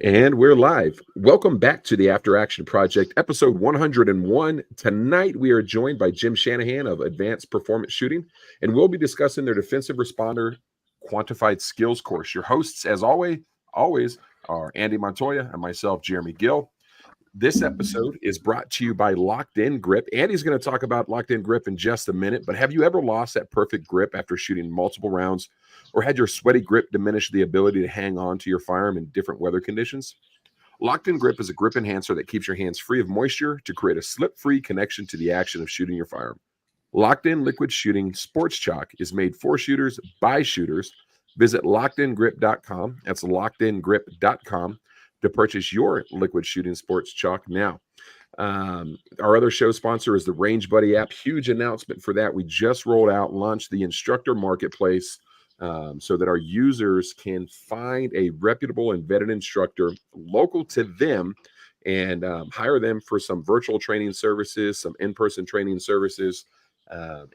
And we're live. Welcome back to the After Action Project, episode 101. Tonight, we are joined by Jim Shanahan of Advanced Performance Shooting, and we'll be discussing their Defensive Responder Quantified Skills course. Your hosts, as always are Andy Montoya and myself, Jeremy Gill. This episode is brought to you by Locked In Grip. Andy's going to talk about Locked In Grip in just a minute, but have you ever lost that perfect grip after shooting multiple rounds or had your sweaty grip diminish the ability to hang on to your firearm in different weather conditions? Locked In Grip is a grip enhancer that keeps your hands free of moisture to create a slip-free connection to the action of shooting your firearm. Locked In Liquid Shooting Sports Chalk is made for shooters by shooters. Visit lockedingrip.com. That's lockedingrip.com to purchase your liquid shooting sports chalk now. Our other show sponsor is the Range Buddy app. Huge announcement for that. We just launched the instructor marketplace so that our users can find a reputable and vetted instructor local to them and hire them for some virtual training services, some in-person training services,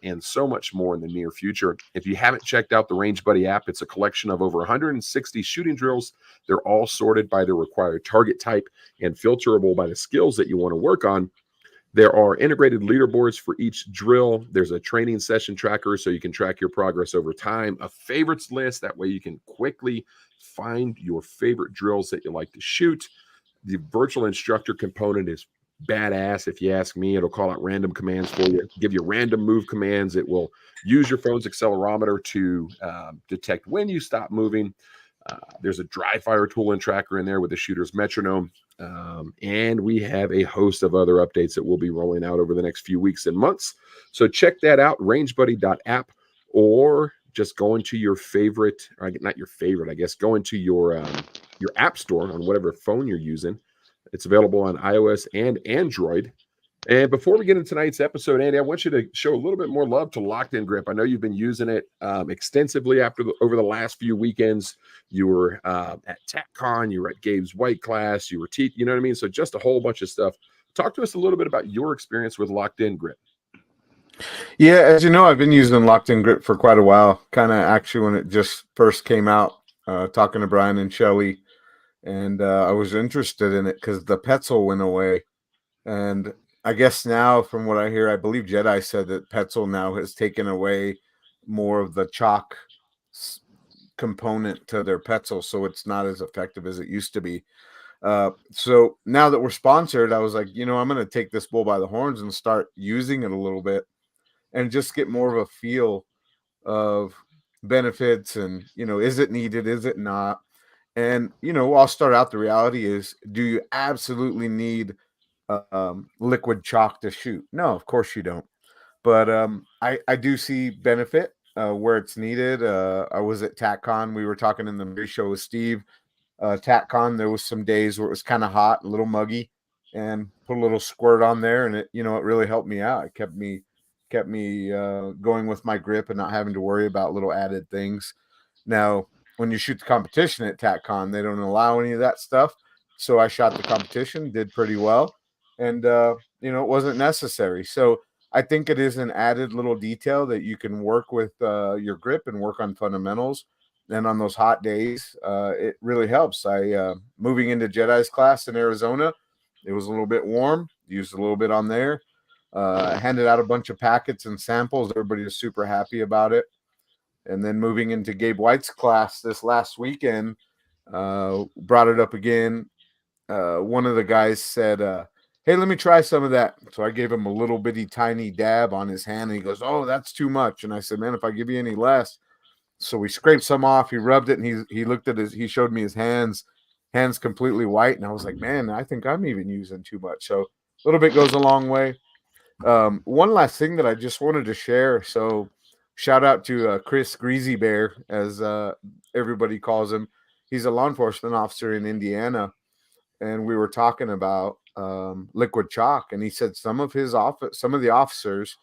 and so much more in the near future. If you haven't checked out the Range Buddy app, it's a collection of over 160 shooting drills. They're all sorted by the required target type and filterable by the skills that you want to work on. There are integrated leaderboards for each drill. There's a training session tracker so you can track your progress over time, a favorites list. That way you can quickly find your favorite drills that you like to shoot. The virtual instructor component is badass. If you ask me, it'll call out random commands for you, give you random move commands. It will use your phone's accelerometer to detect when you stop moving. There's a dry fire tool and tracker in there with the shooter's metronome. And we have a host of other updates that we'll be rolling out over the next few weeks and months. So check that out, rangebuddy.app, or just go into your favorite, or not your favorite, I guess, go into your app store on whatever phone you're using. It's available on iOS and Android. And before we get into tonight's episode, Andy, I want you to show a little bit more love to Locked In Grip. I know you've been using it extensively over the last few weekends. You were at TACCon, you were at Gabe's White Class, you were you know what I mean? So just a whole bunch of stuff. Talk to us a little bit about your experience with Locked In Grip. Yeah, as you know, I've been using Locked In Grip for quite a while, kind of actually when it just first came out, talking to Brian and Shelly. And I was interested in it because the Petzl went away. And I guess now, from what I hear, I believe Jedi said that Petzl now has taken away more of the chalk component to their Petzl, so it's not as effective as it used to be. So now that we're sponsored, I was like, I'm going to take this bull by the horns and start using it a little bit and just get more of a feel of benefits and, is it needed? Is it not? And, I'll start out. The reality is, do you absolutely need liquid chalk to shoot? No, of course you don't. But I do see benefit where it's needed. I was at TACCon. We were talking in the pre-show with Steve. TACCon, there was some days where it was kind of hot, a little muggy, and put a little squirt on there, and it really helped me out. It kept me going with my grip and not having to worry about little added things. Now, when you shoot the competition at TACCon, they don't allow any of that stuff. So I shot the competition, did pretty well, and it wasn't necessary. So I think it is an added little detail that you can work with your grip and work on fundamentals. And on those hot days, it really helps. I moving into Jedi's class in Arizona, it was a little bit warm. Used a little bit on there. Handed out a bunch of packets and samples. Everybody was super happy about it. And then moving into Gabe White's class this last weekend, brought it up again. One of the guys said, hey, let me try some of that. So I gave him a little bitty tiny dab on his hand. And he goes, oh, that's too much. And I said, man, if I give you any less. So we scraped some off. He rubbed it, and he looked at he showed me his hands completely white. And I was like, man, I think I'm even using too much. So a little bit goes a long way. One last thing that I just wanted to share. So shout out to Chris Greasy Bear, as everybody calls him. He's a law enforcement officer in Indiana. And we were talking about liquid chalk. And he said some of the officers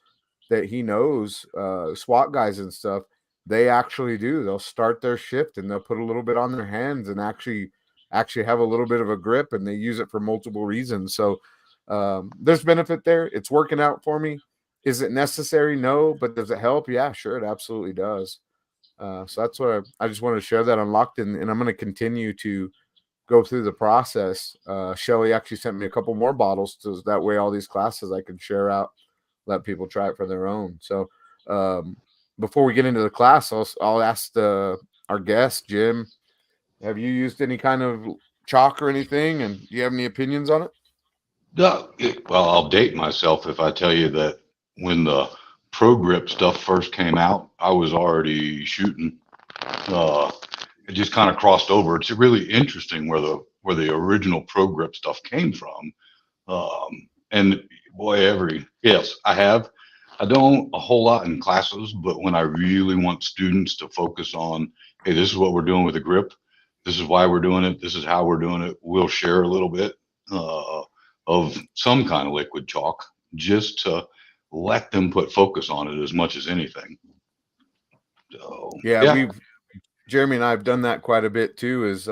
that he knows, SWAT guys and stuff, they actually do. They'll start their shift and they'll put a little bit on their hands and actually have a little bit of a grip, and they use it for multiple reasons. So there's benefit there. It's working out for me. Is it necessary? No. But does it help? Yeah, sure. It absolutely does. So that's what I just wanted to share that on Locked In, and I'm going to continue to go through the process. Shelly actually sent me a couple more bottles, so that way all these classes I can share out, let people try it for their own. So before we get into the class, I'll ask our guest, Jim, have you used any kind of chalk or anything, and do you have any opinions on it? No, well, I'll date myself if I tell you that when the Pro Grip stuff first came out, I was already shooting. Uh, it just kind of crossed over. It's really interesting where the original Pro Grip stuff came from. And boy, yes, I have. I don't a whole lot in classes, but when I really want students to focus on, hey, this is what we're doing with the grip. This is why we're doing it. This is how we're doing it. We'll share a little bit of some kind of liquid chalk just to let them put focus on it as much as anything. So, yeah. Jeremy and I have done that quite a bit too, as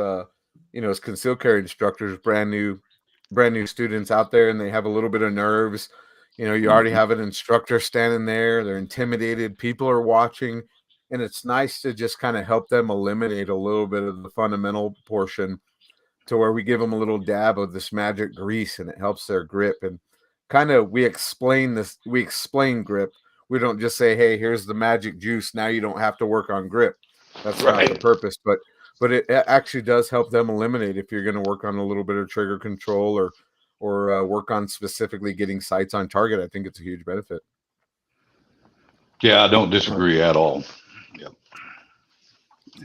concealed carry instructors, brand new students out there, and they have a little bit of nerves. You already have an instructor standing there, they're intimidated, people are watching, and it's nice to just kind of help them eliminate a little bit of the fundamental portion to where we give them a little dab of this magic grease, and it helps their grip. And kind of we explain grip. We don't just say, hey, here's the magic juice, now you don't have to work on grip. That's right. Not the purpose, but it actually does help them eliminate if you're going to work on a little bit of trigger control or work on specifically getting sights on target. I think it's a huge benefit. Yeah, I don't disagree at all. Yep.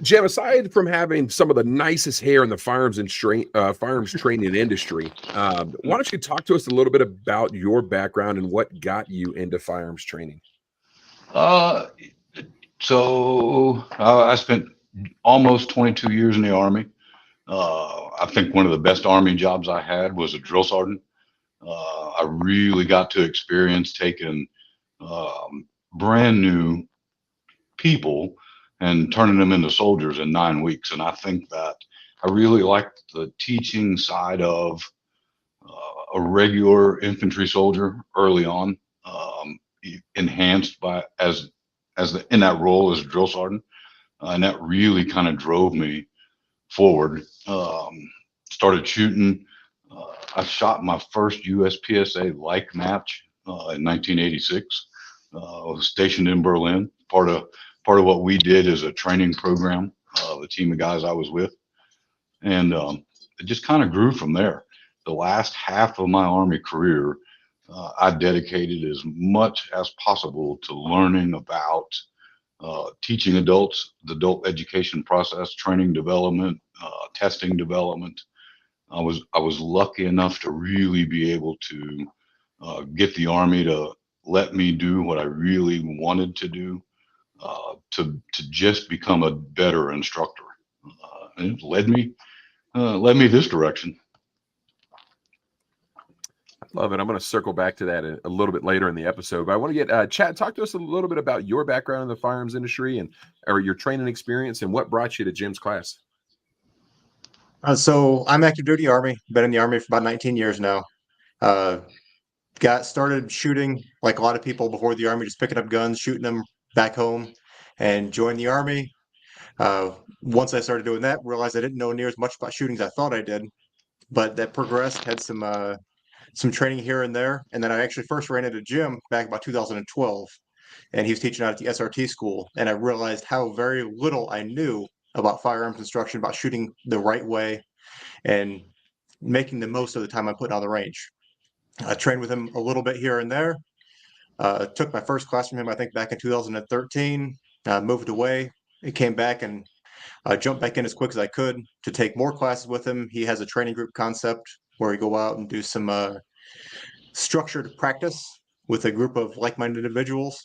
Jim, aside from having some of the nicest hair in the firearms training industry, why don't you talk to us a little bit about your background and what got you into firearms training? I spent almost 22 years in the Army. I think one of the best Army jobs I had was a drill sergeant. I really got to experience taking brand new people and turning them into soldiers in 9 weeks. And I think that I really liked the teaching side of a regular infantry soldier early on, enhanced by in that role as a drill sergeant, and that really kind of drove me forward. Started shooting. I shot my first USPSA like match in 1986. I was stationed in Berlin. Part of what we did is a training program. The team of guys I was with, and it just kind of grew from there. The last half of my Army career, I dedicated as much as possible to learning about teaching adults, the adult education process, training development, testing development. I was lucky enough to really be able to get the Army to let me do what I really wanted to do, to just become a better instructor. And it led me this direction. Love it. I'm going to circle back to that a little bit later in the episode, but I want to get Chad, talk to us a little bit about your background in the firearms industry or your training experience and what brought you to Jim's class. So I'm active duty Army, been in the Army for about 19 years now. Got started shooting like a lot of people before the Army, just picking up guns, shooting them back home, and joined the Army. Once I started doing that, realized I didn't know near as much about shooting as I thought I did, but that progressed, had some training here and there. And then I actually first ran into Jim back about 2012, and he was teaching out at the SRT school. And I realized how very little I knew about firearms instruction, about shooting the right way and making the most of the time I put on the range. I trained with him a little bit here and there. Took my first class from him, I think, back in 2013. Moved away. He came back and jumped back in as quick as I could to take more classes with him. He has a training group concept where we go out and do some structured practice with a group of like-minded individuals.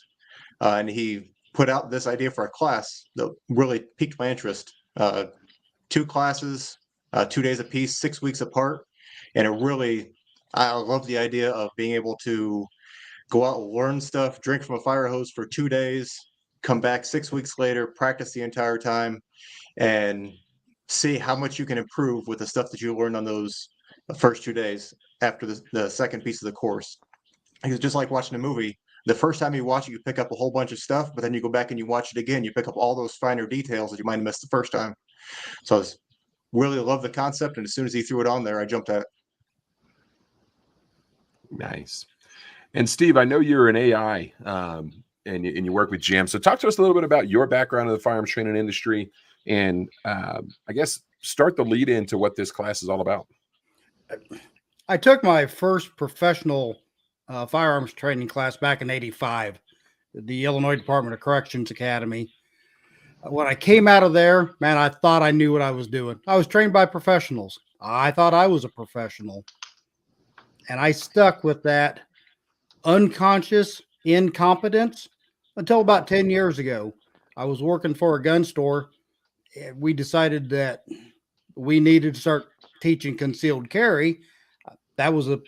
And he put out this idea for a class that really piqued my interest. 2 classes, 2 days apiece, 6 weeks apart. And I love the idea of being able to go out and learn stuff, drink from a fire hose for 2 days, come back 6 weeks later, practice the entire time, and see how much you can improve with the stuff that you learned on those first 2 days after the second piece of the course. It's just like watching a movie. The first time you watch it, you pick up a whole bunch of stuff, but then you go back and you watch it again, you pick up all those finer details that you might have missed the first time. So really loved the concept. And as soon as he threw it on there, I jumped at it. Nice. And Steve, I know you're an AI and you work with Jim. So talk to us a little bit about your background in the firearms training industry, and I guess start the lead into what this class is all about. I took my first professional firearms training class back in '85, the Illinois Department of Corrections Academy. When I came out of there, man, I thought I knew what I was doing. I was trained by professionals. I thought I was a professional. And I stuck with that unconscious incompetence until about 10 years ago. I was working for a gun store, and we decided that we needed to start teaching concealed carry. That was a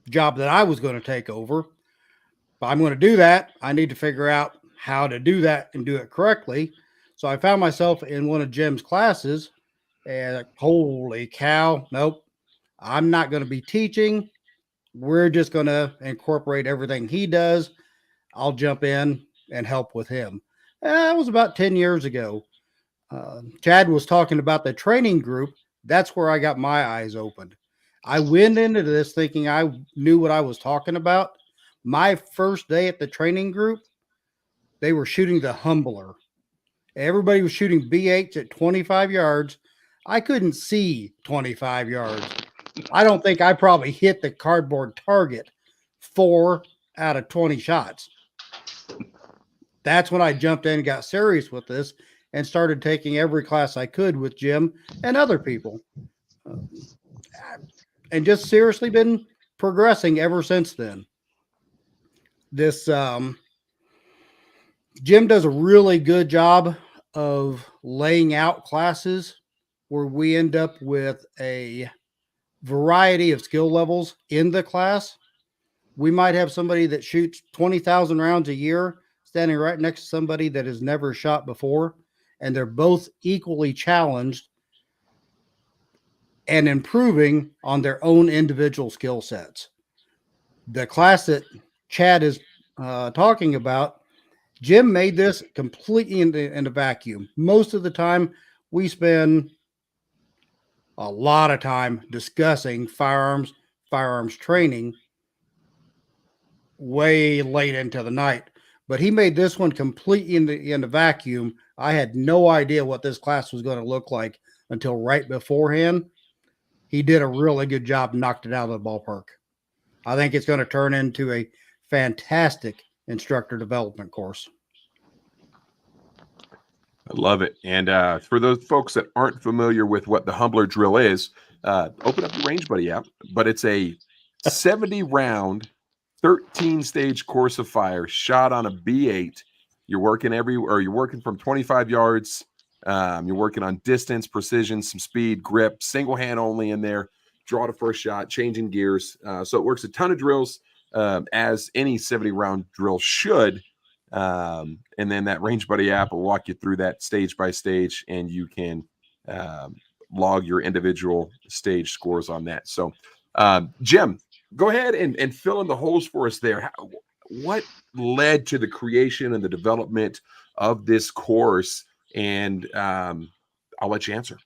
job that I was going to take over. If I'm going to do that, I need to figure out how to do that and do it correctly. So I found myself in one of Jim's classes, and holy cow, nope, I'm not going to be teaching. We're just going to incorporate everything he does. I'll jump in and help with him. That was about 10 years ago. Chad was talking about the training group. That's where I got my eyes opened. I went into this thinking I knew what I was talking about. My first day at the training group, they were shooting the Humbler. Everybody was shooting B8s at 25 yards. I couldn't see 25 yards. I don't think I probably hit the cardboard target 4 out of 20 shots. That's when I jumped in and got serious with this and started taking every class I could with Jim and other people. And just seriously been progressing ever since then. This Jim does a really good job of laying out classes where we end up with a variety of skill levels in the class. We might have somebody that shoots 20,000 rounds a year standing right next to somebody that has never shot before, and they're both equally challenged and improving on their own individual skill sets. The class that Chad is talking about, Jim made this completely in a vacuum. Most of the time, we spend a lot of time discussing firearms training way late into the night. But he made this one completely in the vacuum. I had no idea what this class was going to look like until right beforehand. He did a really good job, knocked it out of the ballpark. I think it's going to turn into a fantastic instructor development course. I love it. And for those folks that aren't familiar with what the Humbler drill is, open up the Range Buddy app. But it's a 70-round, 13-stage course of fire shot on a B8. You're working from 25 yards. You're working on distance, precision, some speed, grip, single hand only in there. Draw the first shot, changing gears. So it works a ton of drills as any 70-round drill should. And then that Range Buddy app will walk you through that stage by stage, and you can log your individual stage scores on that. So, Jim, go ahead and fill in the holes for us there. What led to the creation and the development of this course? And I'll let you answer.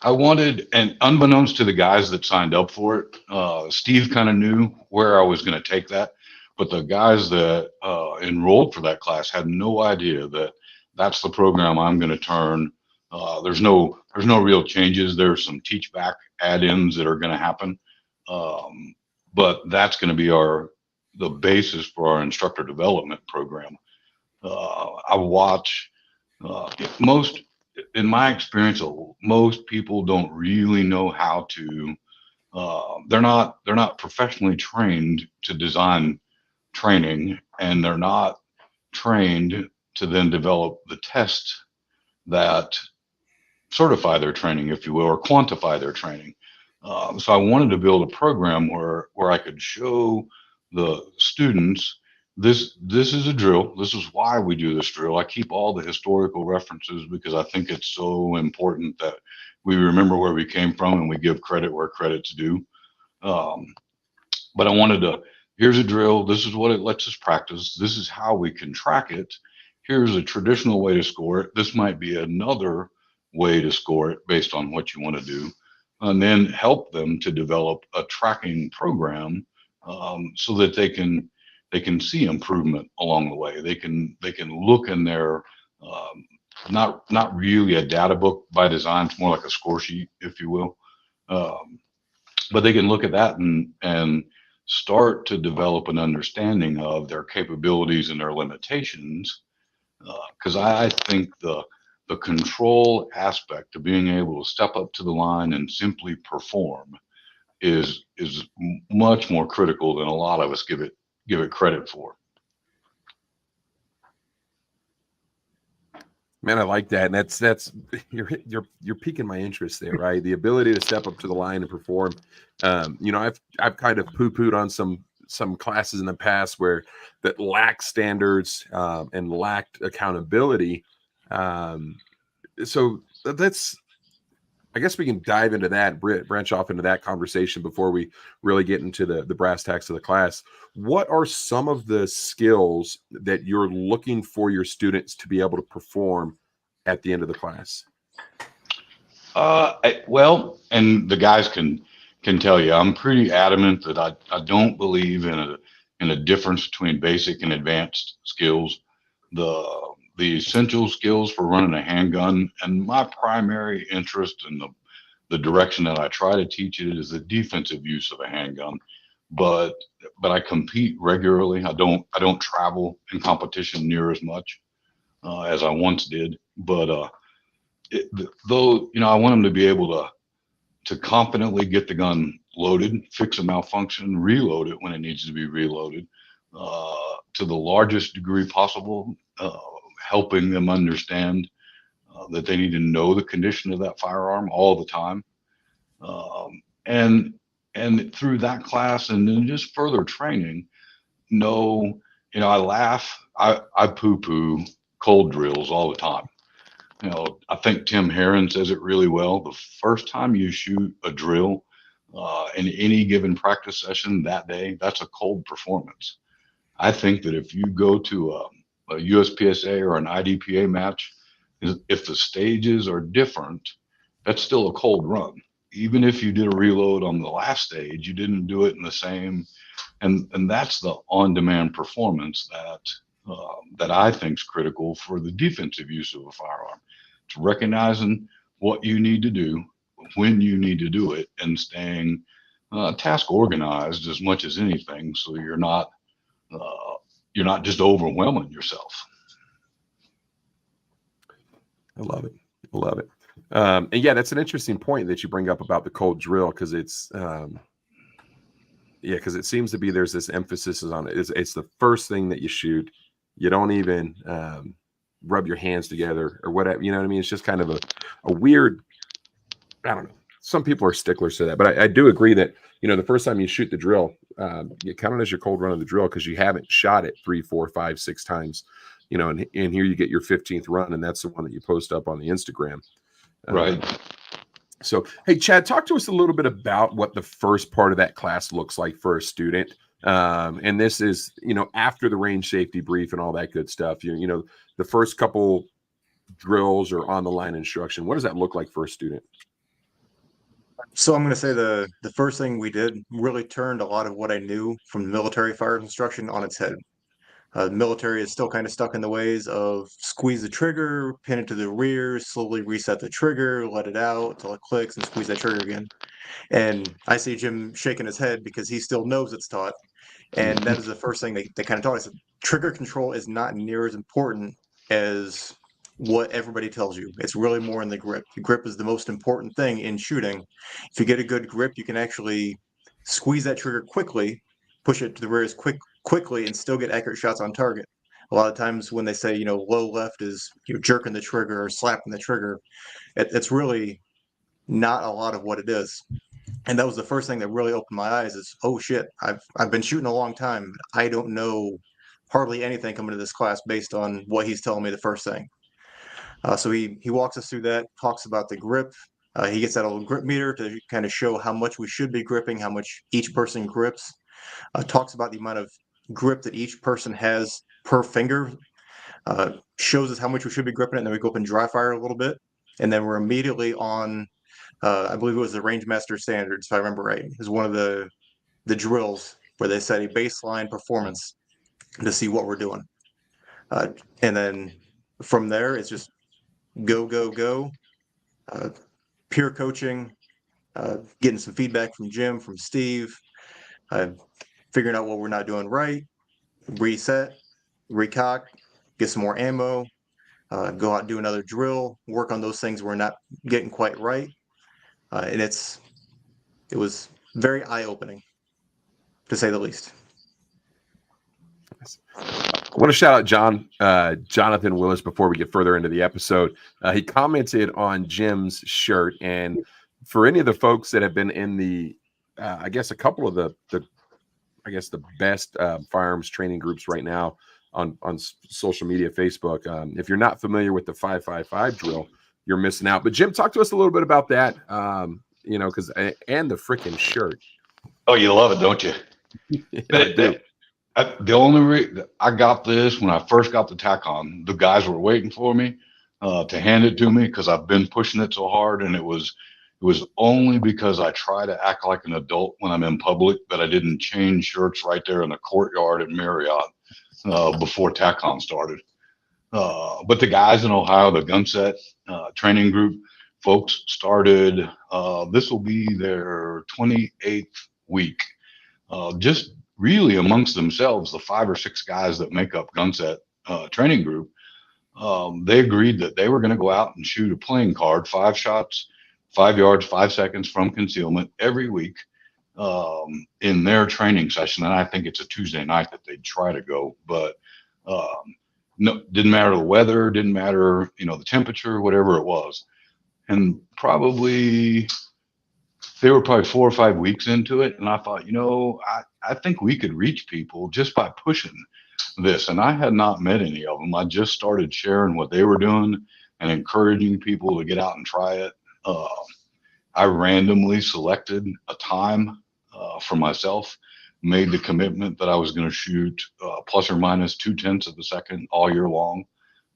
I wanted, and unbeknownst to the guys that signed up for it, Steve kind of knew where I was going to take that. But the guys that enrolled for that class had no idea that that's the program I'm going to turn. There's no real changes. There's some teach back add-ins that are going to happen. But that's going to be the basis for our instructor development program. I watch in my experience, most people don't really know how to. They're not professionally trained to design training, and they're not trained to then develop the tests that certify their training, if you will, or quantify their training. So I wanted to build a program where I could show the students this is a drill. This is why we do this drill. I keep all the historical references because I think it's so important that we remember where we came from and we give credit where credit's due. But I wanted to, here's a drill. This is what it lets us practice. This is how we can track it. Here's a traditional way to score it. This might be another way to score it based on what you want to do, and then help them to develop a tracking program, so that they can see improvement along the way. They can look in their, not really a data book by design. It's more like a score sheet, if you will. But they can look at that and start to develop an understanding of their capabilities and their limitations. Because I think the control aspect of being able to step up to the line and simply perform is much more critical than a lot of us give it credit for. Man, I like that, and that's you're piquing my interest there, right? The ability to step up to the line and perform. I've kind of poo-pooed on some classes in the past where that lacked standards and lacked accountability. So that's, I guess we can dive into that, branch off into that conversation before we really get into the brass tacks of the class. What are some of the skills that you're looking for your students to be able to perform at the end of the class? Well, and the guys can tell you, I'm pretty adamant that I don't believe in a difference between basic and advanced skills. The essential skills for running a handgun, and my primary interest in the direction that I try to teach it is the defensive use of a handgun. But I compete regularly. I don't travel in competition near as much as I once did. But I want them to be able to confidently get the gun loaded, fix a malfunction, reload it when it needs to be reloaded, to the largest degree possible, helping them understand that they need to know the condition of that firearm all the time. And through that class and then just further training, I laugh, I poo-poo cold drills all the time. I think Tim Herron says it really well. The first time you shoot a drill in any given practice session that day, that's a cold performance. I think that if you go to a USPSA or an IDPA match, if the stages are different, that's still a cold run. Even if you did a reload on the last stage, you didn't do it in the same, and that's the on-demand performance that I think is critical for the defensive use of a firearm. It's recognizing what you need to do, when you need to do it, and staying task organized as much as anything, so you're not just overwhelming yourself. I love it. I love it. And yeah, that's an interesting point that you bring up about the cold drill, because it's because it seems to be there's this emphasis on it. It's the first thing that you shoot. You don't even rub your hands together or whatever. You know what I mean? It's just kind of a weird, I don't know. Some people are sticklers to that, but I do agree that, the first time you shoot the drill, you count it as your cold run of the drill, because you haven't shot it 3, 4, 5, 6 times, and here you get your 15th run, and that's the one that you post up on the Instagram. Right. So, hey, Chad, talk to us a little bit about what the first part of that class looks like for a student. And this is, after the range safety brief and all that good stuff, the first couple drills or on the line instruction. What does that look like for a student? So I'm going to say the first thing we did really turned a lot of what I knew from the military firearms instruction on its head. The military is still kind of stuck in the ways of squeeze the trigger, pin it to the rear, slowly reset the trigger, let it out until it clicks, and squeeze that trigger again. And I see Jim shaking his head because he still knows it's taught. And that is the first thing they kind of taught us. Trigger control is not near as important as what everybody tells you. It's really more in the grip. The grip is the most important thing in shooting. If you get a good grip, you can actually squeeze that trigger quickly, push it to the rear as quickly, and still get accurate shots on target. A lot of times when they say, low left is jerking the trigger or slapping the trigger, it's really not a lot of what it is. And that was the first thing that really opened my eyes is, oh shit, I've been shooting a long time. I don't know hardly anything coming to this class based on what he's telling me the first thing. So he walks us through that, talks about the grip. He gets that little grip meter to kind of show how much we should be gripping, how much each person grips. Talks about the amount of grip that each person has per finger. Shows us how much we should be gripping it, and then we go up and dry fire a little bit. and then we're immediately on. I believe it was the Rangemaster standards, if I remember right. It was one of the drills where they set a baseline performance to see what we're doing, and then from there it's just go go go. Peer coaching, getting some feedback from Jim, from Steve, figuring out what we're not doing right, reset, recock, get some more ammo, go out and do another drill, work on those things we're not getting quite right. And it was very eye-opening, to say the least. I want to shout out Jonathan Willis before we get further into the episode. He commented on Jim's shirt, and for any of the folks that have been in the, I guess a couple of the best firearms training groups right now on social media, Facebook. If you're not familiar with the 555 drill, you're missing out. But Jim, talk to us a little bit about that. Because and the freaking shirt. Oh, you love it, don't you? Yeah, I do. The only reason I got this, when I first got the TACON, the guys were waiting for me to hand it to me because I've been pushing it so hard, and it was only because I try to act like an adult when I'm in public that I didn't change shirts right there in the courtyard at Marriott before TACON started. But the guys in Ohio, the Gunset training group folks, started. This will be their 28th week. Just really amongst themselves, the 5 or 6 guys that make up Gunset training group, they agreed that they were going to go out and shoot a playing card, 5 shots, 5 yards, 5 seconds from concealment every week in their training session. And I think it's a Tuesday night that they'd try to go, but no, didn't matter the weather, didn't matter, the temperature, whatever it was. And they were probably 4 or 5 weeks into it. And I thought, I think we could reach people just by pushing this. And I had not met any of them. I just started sharing what they were doing and encouraging people to get out and try it. I randomly selected a time for myself, made the commitment that I was going to shoot plus or minus 0.2 of a second all year long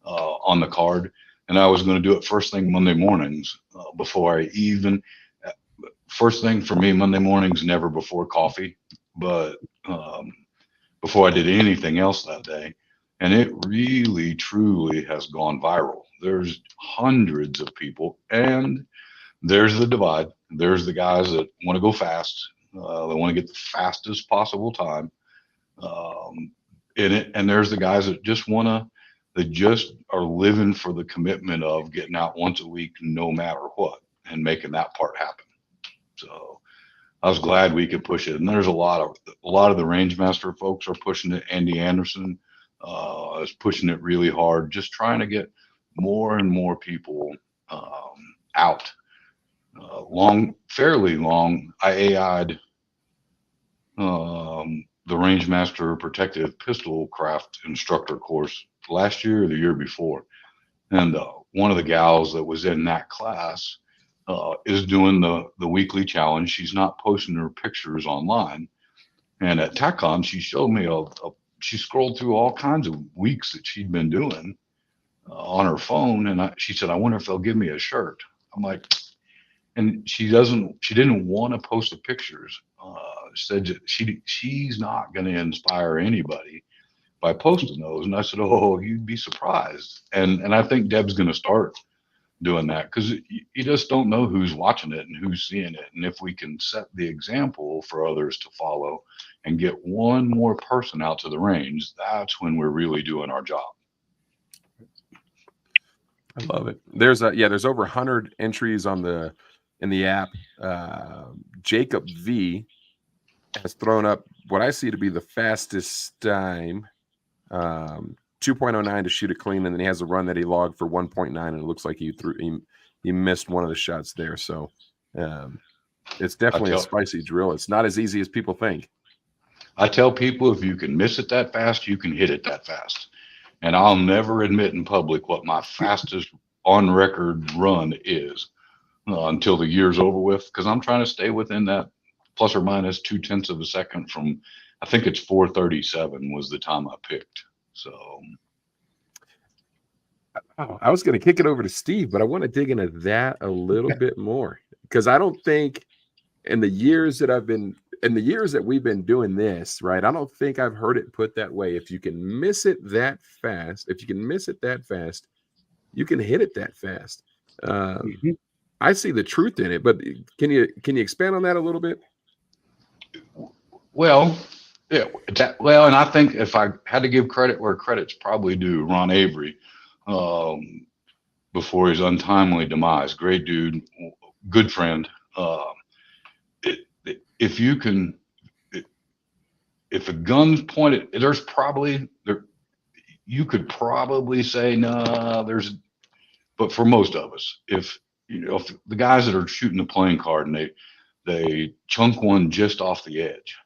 on the card. And I was going to do it first thing Monday mornings before I even, first thing for me, Monday mornings, never before coffee, but before I did anything else that day. And it really, truly has gone viral. There's hundreds of people, and there's the divide. There's the guys that want to go fast. They want to get the fastest possible time in it. And there's the guys that just are living for the commitment of getting out once a week, no matter what, and making that part happen. So I was glad we could push it. And there's a lot of the Rangemaster folks are pushing it. Andy Anderson is pushing it really hard, just trying to get more and more people out. Fairly long. I AI'd the Rangemaster Protective Pistol Craft instructor course last year or the year before. And one of the gals that was in that class is doing the weekly challenge. She's not posting her pictures online. And at TACON, she showed me she scrolled through all kinds of weeks that she'd been doing on her phone. And she said, I wonder if they'll give me a shirt. I'm like, and she didn't want to post the pictures. Said that she's not going to inspire anybody by posting those. And I said, oh, you'd be surprised. And I think Deb's going to start doing that, because you just don't know who's watching it and who's seeing it. And if we can set the example for others to follow and get one more person out to the range, that's when we're really doing our job. I love it. There's over 100 entries in the app. Jacob V has thrown up what I see to be the fastest time, 2.09 to shoot it clean, and then he has a run that he logged for 1.9, and it looks like he missed one of the shots there. So it's definitely a spicy drill. It's not as easy as people think. I tell people, if you can miss it that fast, you can hit it that fast. And I'll never admit in public what my fastest on record run is until the year's over with, because I'm trying to stay within that plus or minus 0.2 of a second from, I think it's 4:37 was the time I picked. So Oh, I was going to kick it over to Steve, but I want to dig into that a little bit more, because I don't think in the years that we've been doing this, right, I don't think I've heard it put that way. If you can miss it that fast, you can hit it that fast. I see the truth in it, but can you expand on that a little bit? Well, yeah, and I think if I had to give credit where credit's probably due, Ron Avery, before his untimely demise, great dude, good friend. If you can, if a gun's pointed, you could probably say, no, but for most of us, if the guys that are shooting the playing card and they chunk one just off the edge,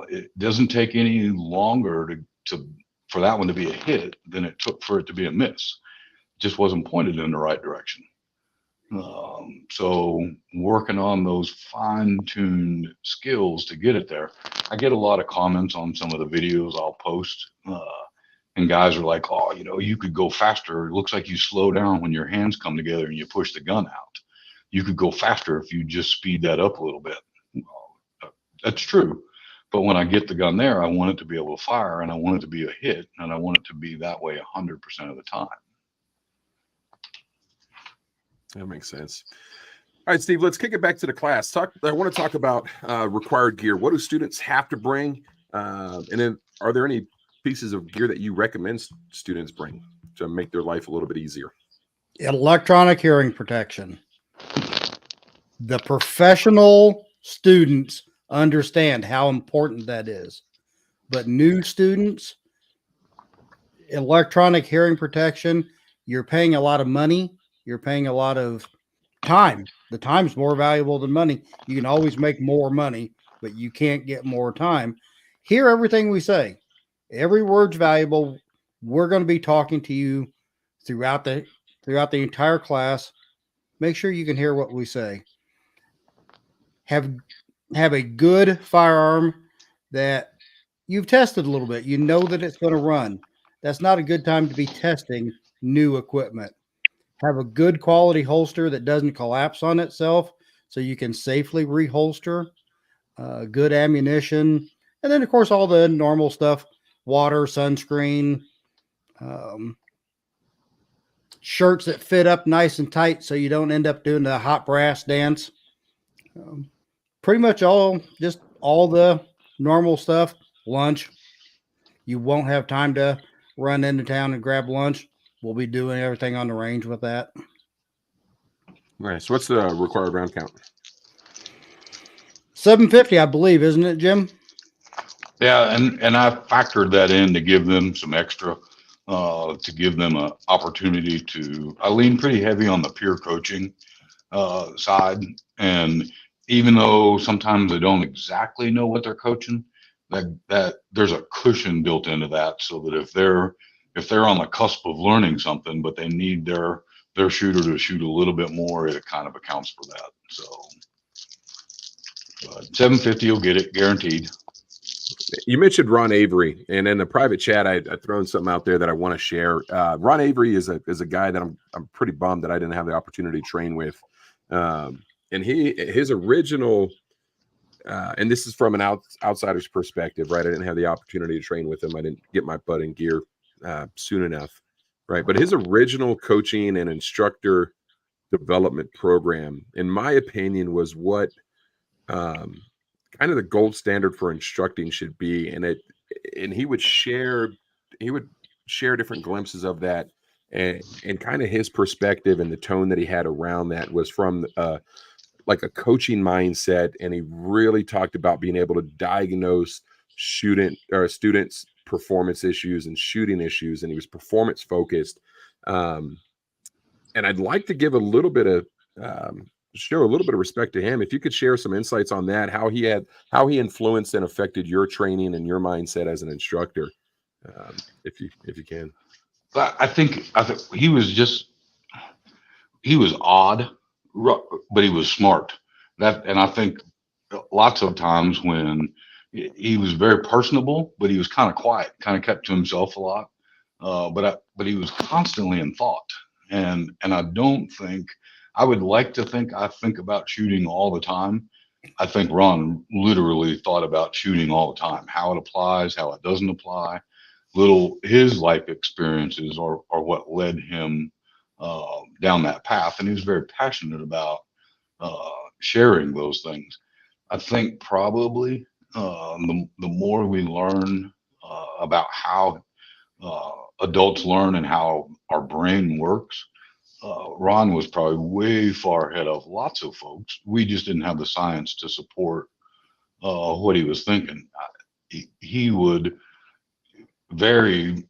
it doesn't take any longer for that one to be a hit than it took for it to be a miss. It just wasn't pointed in the right direction. So working on those fine-tuned skills to get it there. I get a lot of comments on some of the videos I'll post, and guys are like, oh, you could go faster. It looks like you slow down when your hands come together and you push the gun out. You could go faster if you just speed that up a little bit. That's true. But when I get the gun there, I want it to be able to fire, and I want it to be a hit, and I want it to be that way 100% of the time. That makes sense. All right, Steve, let's kick it back to the class. I want to talk about required gear. What do students have to bring? And then are there any pieces of gear that you recommend students bring to make their life a little bit easier? Electronic hearing protection. The professional students understand how important that is. But new students, electronic hearing protection, you're paying a lot of money. You're paying a lot of time. The time's more valuable than money. You can always make more money, but you can't get more time. Hear everything we say. Every word's valuable. We're going to be talking to you throughout the entire class. Make sure you can hear what we say. Have a good firearm that you've tested a little bit. You know that it's going to run. That's not a good time to be testing new equipment. Have a good quality holster that doesn't collapse on itself, so you can safely reholster. Good ammunition, and then of course all the normal stuff: water, sunscreen, shirts that fit up nice and tight, so you don't end up doing the hot brass dance. Pretty much all the normal stuff. Lunch. You won't have time to run into town and grab lunch. We'll be doing everything on the range with that. All right. So what's the required round count? 750, I believe, isn't it, Jim? Yeah, and I factored that in to give them some extra, to give them an opportunity to. I lean pretty heavy on the peer coaching side, and even though sometimes they don't exactly know what they're coaching, that there's a cushion built into that, so that if they're on the cusp of learning something, but they need their shooter to shoot a little bit more, it kind of accounts for that. So 750 you'll get it guaranteed. You mentioned Ron Avery, and in the private chat, I'd thrown something out there that I want to share. Ron Avery is a guy that I'm pretty bummed that I didn't have the opportunity to train with. And his original, and this is from an outsider's perspective, right? I didn't have the opportunity to train with him. I didn't get my butt in gear soon enough, right? But his original coaching and instructor development program, in my opinion, was what kind of the gold standard for instructing should be. And he would share different glimpses of that, and kind of his perspective and the tone that he had around that was from like a coaching mindset. And he really talked about being able to diagnose students' performance issues and shooting issues, and he was performance focused. And I'd like to give a little bit of show a little bit of respect to him. If you could share some insights on that, how he influenced and affected your training and your mindset as an instructor, if you can. I think he was odd, but he was smart. And I think lots of times when he was very personable, but he was kind of quiet, kind of kept to himself a lot. but he was constantly in thought, and I don't think I would like to think I think about shooting all the time. I think Ron literally thought about shooting all the time, how it applies, how it doesn't apply. Little his life experiences are what led him down that path, and he was very passionate about sharing those things. I think probably the more we learn about how adults learn and how our brain works, Ron was probably way far ahead of lots of folks. We just didn't have the science to support what he was thinking. He would very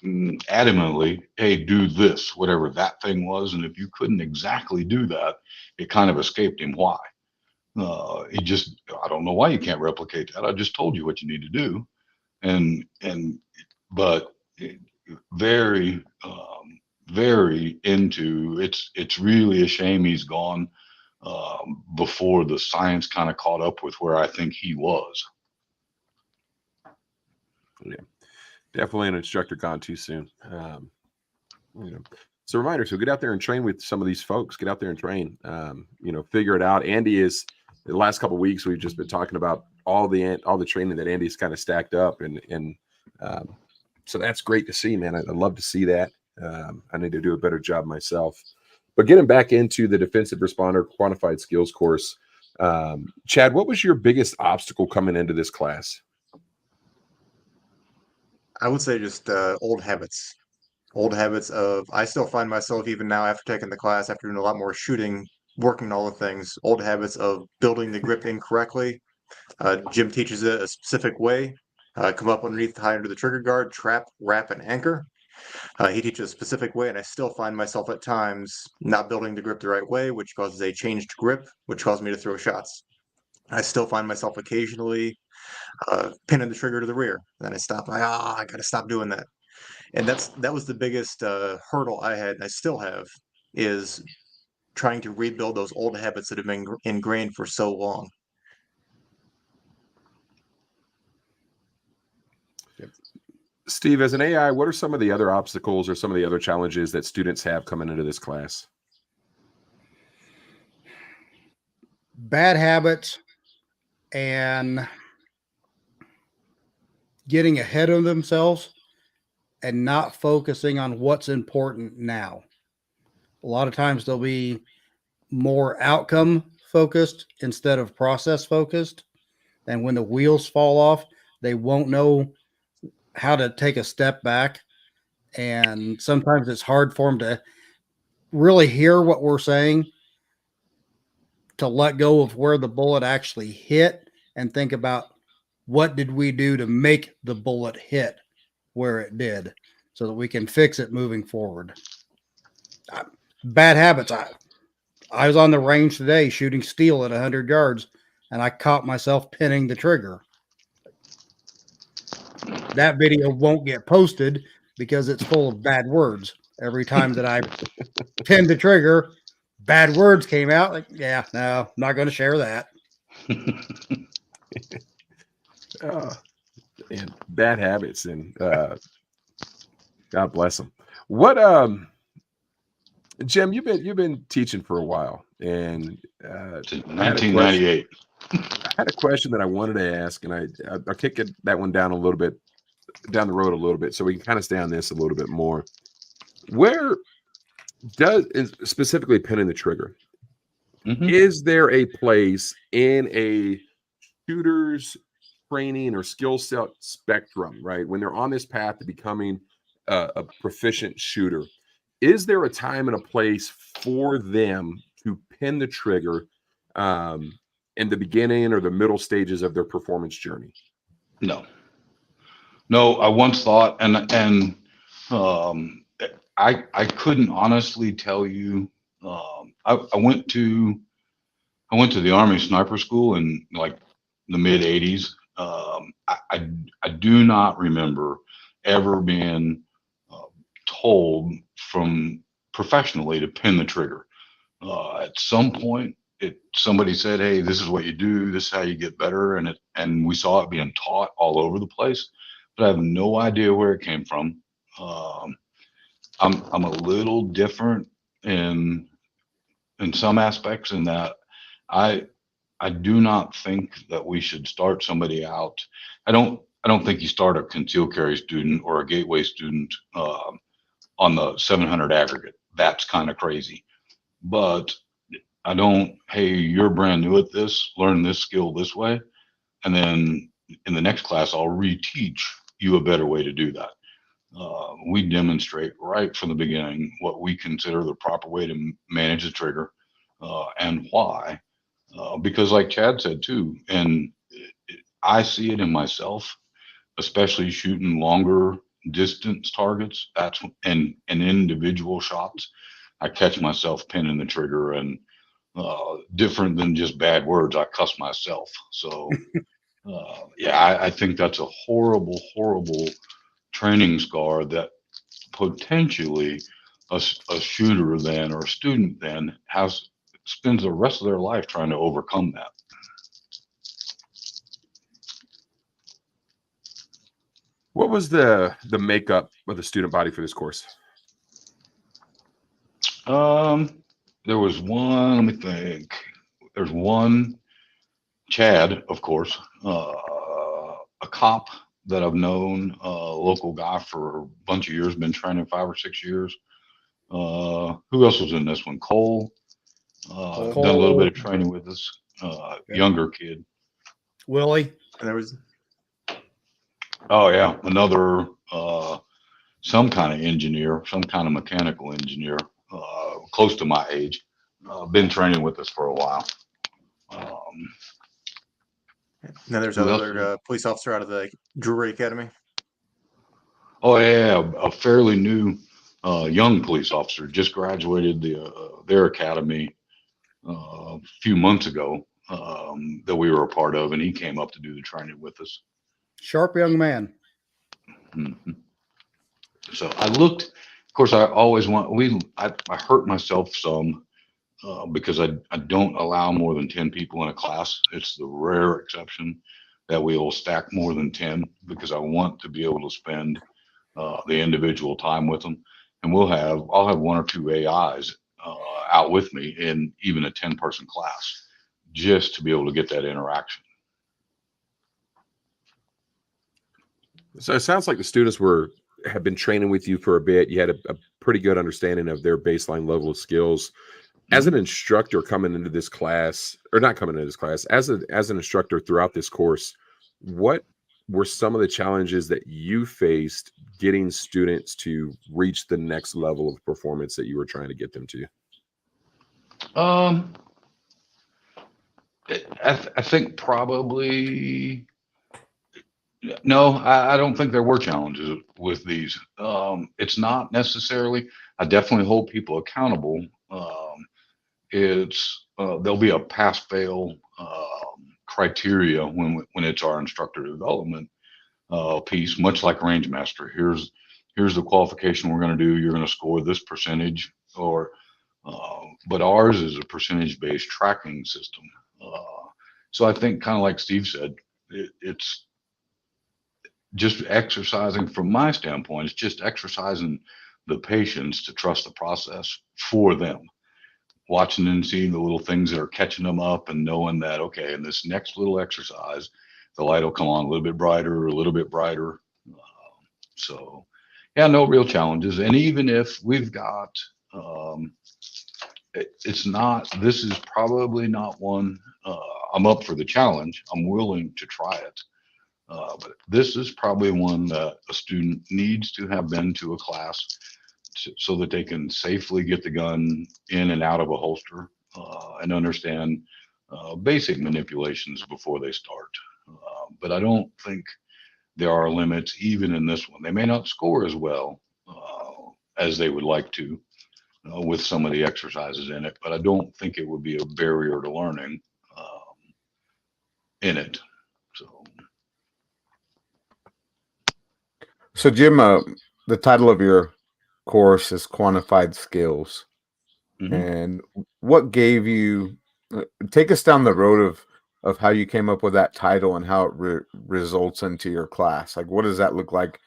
adamantly, hey, do this, whatever that thing was. And if you couldn't exactly do that, it kind of escaped him why. He just, I don't know why you can't replicate that. I just told you what you need to do. But very, very into it's really a shame he's gone before the science kind of caught up with where I think he was. Yeah, definitely an instructor gone too soon. So reminder, so get out there and train with some of these folks. Get out there and train. Figure it out. Andy is, the last couple of weeks we've just been talking about all the training that Andy's kind of stacked up, and so that's great to see, man. I love to see that. I need to do a better job myself. But getting back into the defensive responder quantified skills course, Chad, what was your biggest obstacle coming into this class? I would say just old habits. Old habits of, I still find myself even now after taking the class, after doing a lot more shooting, working all the things, old habits of building the grip incorrectly. Jim teaches it a specific way. Come up underneath, high under the trigger guard, trap, wrap, and anchor. He teaches a specific way, and I still find myself at times not building the grip the right way, which causes a changed grip, which causes me to throw shots. I still find myself occasionally pinning the trigger to the rear. Then I stop. I got to stop doing that. And that was the biggest hurdle I had, and I still have, is trying to rebuild those old habits that have been ingrained for so long. Steve, as an AI, what are some of the other obstacles or some of the other challenges that students have coming into this class? Bad habits and getting ahead of themselves and not focusing on what's important now. A lot of times they'll be more outcome focused instead of process focused. And when the wheels fall off, they won't know how to take a step back. And sometimes it's hard for them to really hear what we're saying, to let go of where the bullet actually hit and think about what did we do to make the bullet hit where it did so that we can fix it moving forward. Bad habits. I was on the range today shooting steel at 100 yards, and I caught myself pinning the trigger. That video won't get posted because it's full of bad words. Every time that I pinned the trigger, bad words came out. Like, yeah, no, I'm not going to share that. And bad habits, and God bless them. What, Jim, you've been teaching for a while, and 1998. I had a question that I wanted to ask, and I'll kick that one down the road a little bit, so we can kind of stay on this a little bit more. Where is specifically pinning the trigger? Mm-hmm. Is there a place in a shooter's training or skill set spectrum, right, when they're on this path to becoming a proficient shooter? Is there a time and a place for them to pin the trigger in the beginning or the middle stages of their performance journey? No, I once thought, and I couldn't honestly tell you. I went to the Army sniper school in like the mid '80s. I do not remember ever being told from professionally to pin the trigger. At some point, somebody said, "Hey, this is what you do. This is how you get better," and we saw it being taught all over the place. but I have no idea where it came from. I'm a little different in some aspects in that I do not think that we should start somebody out. I don't think you start a concealed carry student or a gateway student on the 700 aggregate. That's kind of crazy. But I don't, hey, you're brand new at this, learn this skill this way. And then in the next class, I'll reteach you a better way to do that. We demonstrate right from the beginning what we consider the proper way to manage the trigger and why. Because like Chad said too, and I see it in myself, especially shooting longer distance targets. That's and individual shots. I catch myself pinning the trigger, and different than just bad words, I cuss myself. So yeah, I think that's a horrible, horrible training scar that potentially a shooter then or a student then spends the rest of their life trying to overcome that. What was the makeup of the student body for this course? There was one, let me think. There's one, Chad, of course, a cop that I've known, a local guy for a bunch of years, been training 5 or 6 years. Who else was in this one? Cole, done a little bit of training with us, younger kid. Willie. And there was Oh yeah, another some kind of engineer, some kind of mechanical engineer, close to my age, been training with us for a while. and then there's Who else? another police officer out of the Drury Academy. Oh yeah, a fairly new young police officer, just graduated their academy a few months ago, that we were a part of, and he came up to do the training with us. Sharp young man. Mhm. So I looked, of course, I always I hurt myself some because I don't allow more than 10 people in a class. It's the rare exception that we will stack more than 10 because I want to be able to spend the individual time with them. And I'll have 1 or 2 AIs out with me in even a 10-person class just to be able to get that interaction. So it sounds like the students have been training with you for a bit. You had a pretty good understanding of their baseline level of skills. As an instructor coming into this class, or not coming into this class, as an instructor throughout this course, what were some of the challenges that you faced getting students to reach the next level of performance that you were trying to get them to? I think probably no. I don't think there were challenges with these. It's not necessarily. I definitely hold people accountable. There'll be a pass-fail criteria when it's our instructor development piece, much like range master. Here's the qualification we're going to do. You're going to score this percentage, but ours is a percentage-based tracking system. So I think, kind of like Steve said, it's just exercising. From my standpoint, it's just exercising the patience to trust the process for them. Watching and seeing the little things that are catching them up and knowing that, okay, in this next little exercise, the light will come on a little bit brighter, a little bit brighter. So yeah, no real challenges. And even if we've got, this is probably not one, I'm up for the challenge. I'm willing to try it. But this is probably one that a student needs to have been to a class so that they can safely get the gun in and out of a holster and understand basic manipulations before they start. But I don't think there are limits even in this one. They may not score as well as they would like to with some of the exercises in it, but I don't think it would be a barrier to learning in it. So Jim, the title of your course is Quantified Skills. Mm-hmm. And what gave you, take us down the road of of how you came up with that title and how it results into your class. Like, what does that look like?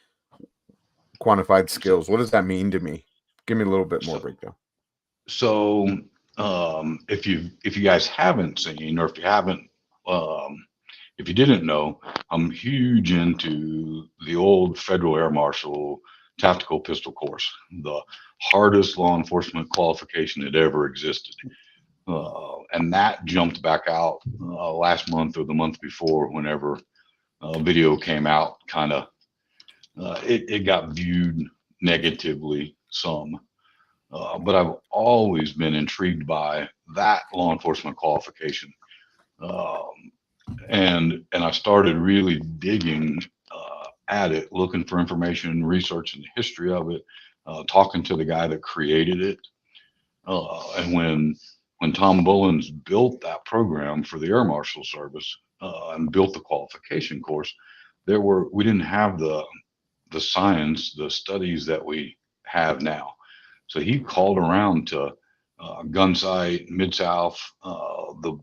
Quantified skills. What does that mean to me? Give me a little bit more breakdown. So if you guys haven't seen, or if you didn't know, I'm huge into the old Federal Air Marshal tactical pistol course, the hardest law enforcement qualification that ever existed. And that jumped back out last month or the month before, whenever video came out. Kind of, it got viewed negatively some. But I've always been intrigued by that law enforcement qualification. And I started really digging at it, looking for information, researching the history of it, talking to the guy that created it. And when Tom Bullins built that program for the Air Marshal Service and built the qualification course, we didn't have the science, the studies that we have now. So he called around to Gunsight, Mid-South, the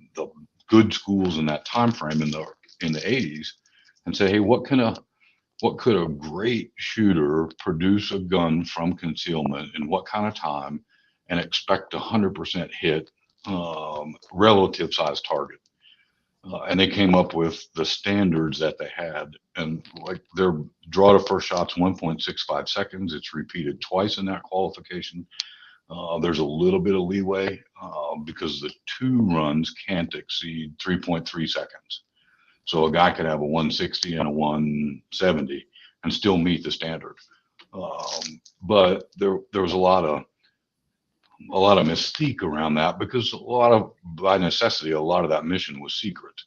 good schools in that time frame in the 80s, and say, hey, what could a great shooter produce a gun from concealment in what kind of time and expect 100% hit relative size target? And they came up with the standards that they had, and like their draw to first shot's 1.65 seconds. It's repeated twice in that qualification. There's a little bit of leeway because the two runs can't exceed 3.3 seconds. So a guy could have a 160 and a 170 and still meet the standard. But there was a lot of mystique around that, because by necessity, a lot of that mission was secret.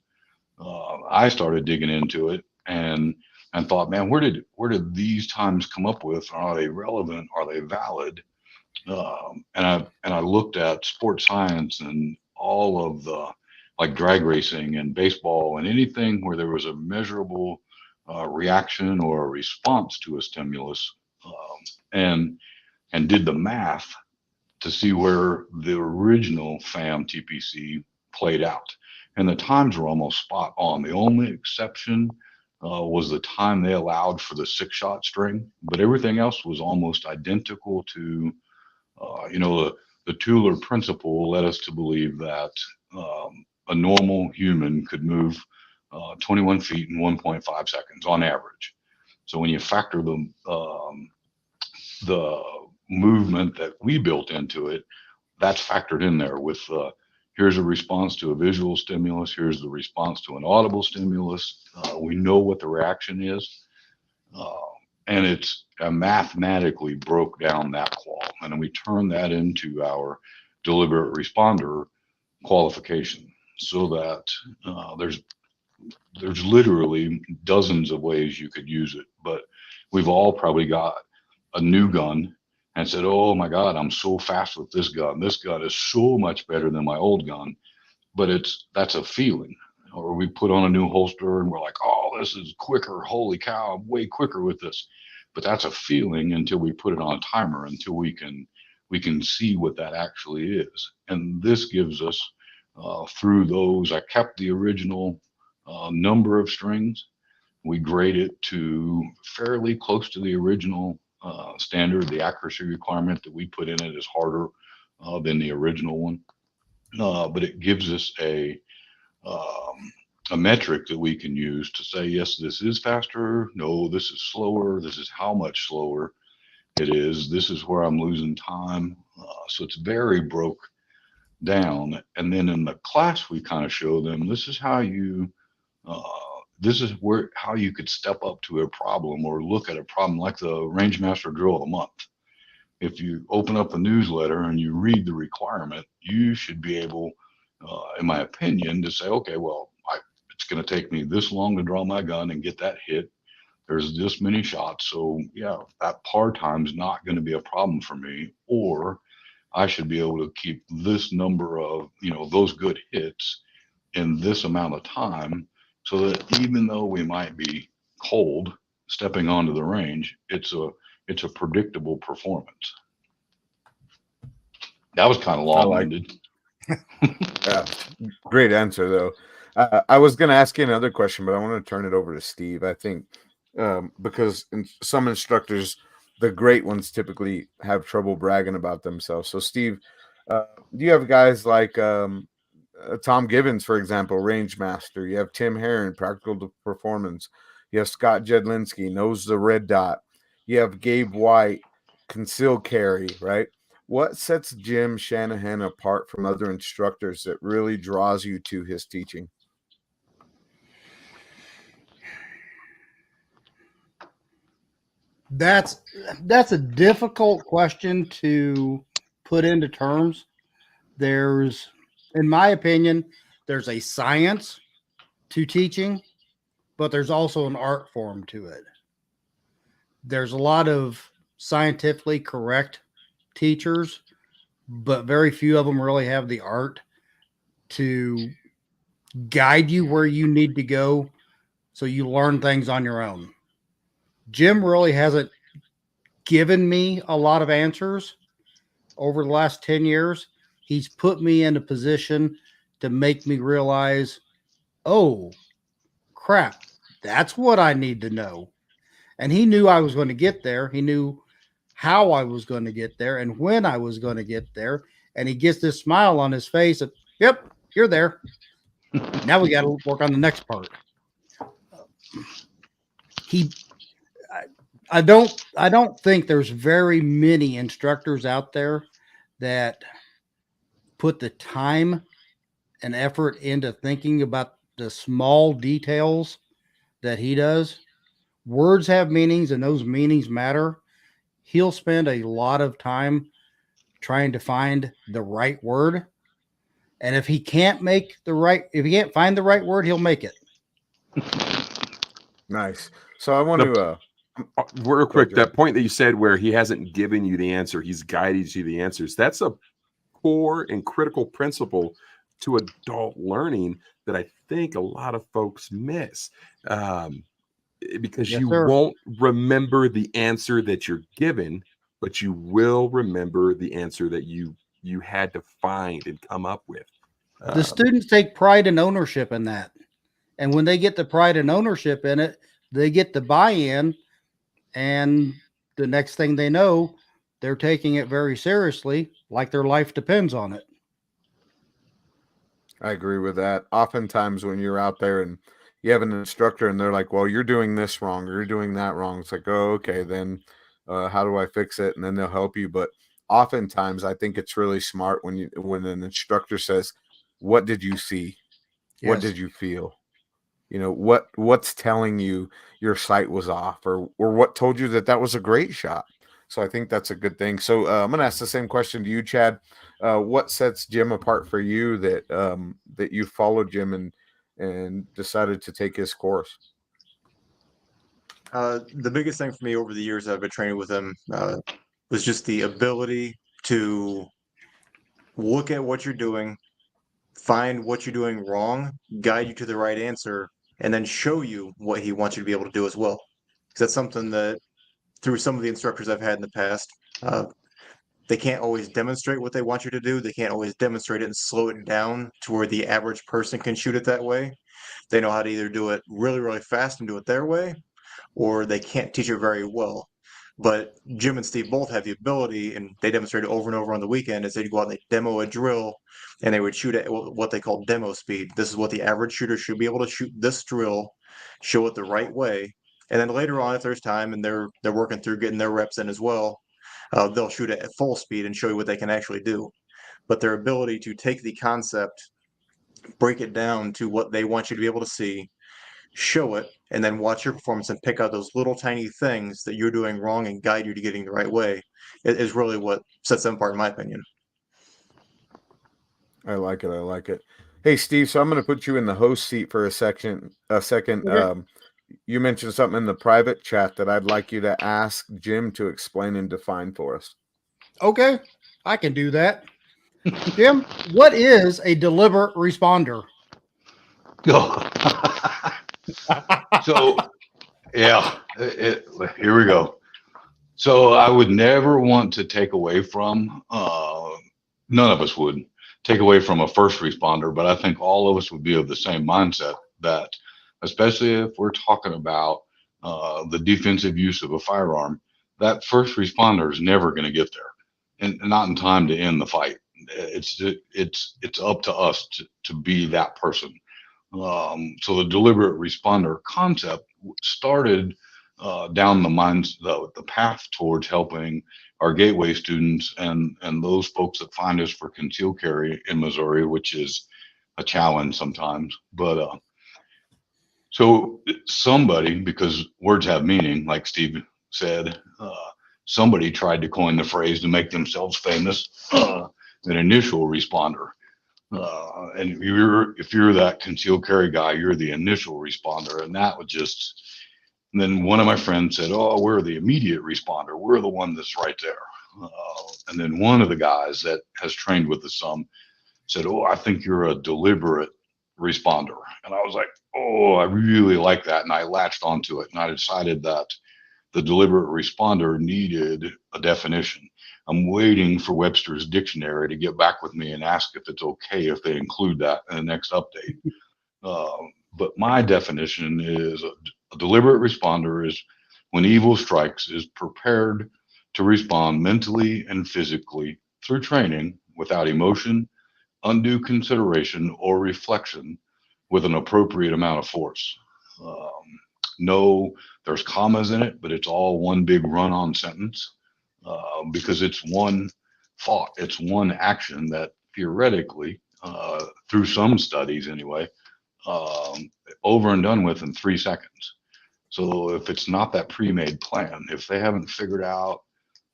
I started digging into it and thought, man, where did these times come up with? Are they relevant? Are they valid? And I looked at sports science and all of the, like, drag racing and baseball and anything where there was a measurable reaction or a response to a stimulus, and did the math to see where the original FAM TPC played out. And the times were almost spot on. The only exception was the time they allowed for the 6-shot string, but everything else was almost identical to, the Tueller principle led us to believe that a normal human could move 21 feet in 1.5 seconds on average. So when you factor the movement that we built into it, that's factored in there with here's a response to a visual stimulus, here's the response to an audible stimulus. We know what the reaction is, and it's mathematically broke down that qual, and then we turn that into our deliberate responder qualification, so that there's literally dozens of ways you could use it. But we've all probably got a new gun and said, oh my God, I'm so fast with this gun. This gun is so much better than my old gun. But that's a feeling. Or we put on a new holster and we're like, oh, this is quicker. Holy cow, I'm way quicker with this. But that's a feeling until we put it on a timer, until we can see what that actually is. And this gives us, through those, I kept the original number of strings. We grade it to fairly close to the original standard. The accuracy requirement that we put in it is harder than the original one, but it gives us a metric that we can use to say, yes, this is faster. No, this is slower. This is how much slower it is. This is where I'm losing time. So it's very broke down. And then in the class, we kind of show them, this is how you how you could step up to a problem or look at a problem, like the Range Master Drill of the Month. If you open up a newsletter and you read the requirement, you should be able, in my opinion, to say, okay, well, it's going to take me this long to draw my gun and get that hit. There's this many shots. So yeah, that par time's not going to be a problem for me. Or I should be able to keep this number of, those good hits in this amount of time, so that even though we might be cold stepping onto the range, it's a predictable performance. That was kind of long-winded. Yeah, great answer though. I was going to ask you another question, but I want to turn it over to Steve. I think because some instructors, the great ones, typically have trouble bragging about themselves. So, Steve, you have guys like Tom Gibbons, for example, Range Master. You have Tim Herron, Practical Performance. You have Scott Jedlinski, knows the red dot. You have Gabe White, concealed carry, right? What sets Jim Shanahan apart from other instructors that really draws you to his teaching? That's a difficult question to put into terms. There's, in my opinion, there's a science to teaching, but there's also an art form to it. There's a lot of scientifically correct teachers, but very few of them really have the art to guide you where you need to go so you learn things on your own. Jim really hasn't given me a lot of answers over the last 10 years. He's put me in a position to make me realize, oh, crap, that's what I need to know. And he knew I was going to get there. He knew how I was going to get there and when I was going to get there. And he gets this smile on his face of, yep, you're there. Now we got to work on the next part. I don't think there's very many instructors out there that put the time and effort into thinking about the small details that he does. Words have meanings and those meanings matter. He'll spend a lot of time trying to find the right word. And if he can't find the right word, he'll make it. Nice. So I want to real quick, that point that you said where he hasn't given you the answer, he's guided you the answers. That's a core and critical principle to adult learning that I think a lot of folks miss. Because Yes, you sir. won't remember the answer that you're given, but you will remember the answer that you had to find and come up with. The students take pride and ownership in that. And when they get the pride and ownership in it, they get the buy-in. And the next thing they know, they're taking it very seriously, like their life depends on it. I agree with that. Oftentimes when you're out there and you have an instructor and they're like, well, you're doing this wrong, or you're doing that wrong. It's like, oh, okay, then how do I fix it? And then they'll help you. But oftentimes I think it's really smart when an instructor says, what did you see? Yes. What did you feel? You know, what's telling you your sight was off, or what told you that was a great shot? So I think that's a good thing. So I'm going to ask the same question to you, Chad. What sets Jim apart for you that you followed Jim and decided to take his course? The biggest thing for me over the years I've been training with him was just the ability to look at what you're doing, find what you're doing wrong, guide you to the right answer, and then show you what he wants you to be able to do as well. Because that's something that through some of the instructors I've had in the past, they can't always demonstrate what they want you to do. They can't always demonstrate it and slow it down to where the average person can shoot it that way. They know how to either do it really, really fast and do it their way, or they can't teach it very well. But Jim and Steve both have the ability, and they demonstrate it over and over on the weekend, is they'd go out and they demo a drill, and they would shoot at what they call demo speed. This is what the average shooter should be able to shoot this drill, show it the right way. And then later on, if there's time and they're working through getting their reps in as well, they'll shoot it at full speed and show you what they can actually do. But their ability to take the concept, break it down to what they want you to be able to see, show it, and then watch your performance and pick out those little tiny things that you're doing wrong and guide you to getting the right way is really what sets them apart, in my opinion. I like it. Hey, Steve, so I'm going to put you in the host seat for a second. Okay. You mentioned something in the private chat that I'd like you to ask Jim to explain and define for us. Okay, I can do that. Jim, what is a deliberate responder? So, yeah, here we go. So I would never want to take away from, none of us would, take away from a first responder, but I think all of us would be of the same mindset that, especially if we're talking about the defensive use of a firearm, that first responder is never going to get there, and not in time to end the fight. It's up to us to be that person. So the deliberate responder concept started down the path towards helping our gateway students and those folks that find us for concealed carry in Missouri, which is a challenge sometimes. But so somebody, because words have meaning, like Steve said, somebody tried to coin the phrase to make themselves famous, an initial responder. And if you're that concealed carry guy, you're the initial responder. And that would just, and then one of my friends said, oh, we're the immediate responder. We're the one that's right there. And then one of the guys that has trained with us some said, oh, I think you're a deliberate responder. And I was like, oh, I really like that. And I latched onto it. And I decided that the deliberate responder needed a definition. I'm waiting for Webster's dictionary to get back with me and ask if it's okay if they include that in the next update. But my definition is a deliberate responder is when evil strikes, is prepared to respond mentally and physically through training without emotion, undue consideration, or reflection with an appropriate amount of force. No, there's commas in it, but it's all one big run-on sentence because it's one thought. It's one action that theoretically, through some studies anyway, over and done with in 3 seconds. So if it's not that pre-made plan, if they haven't figured out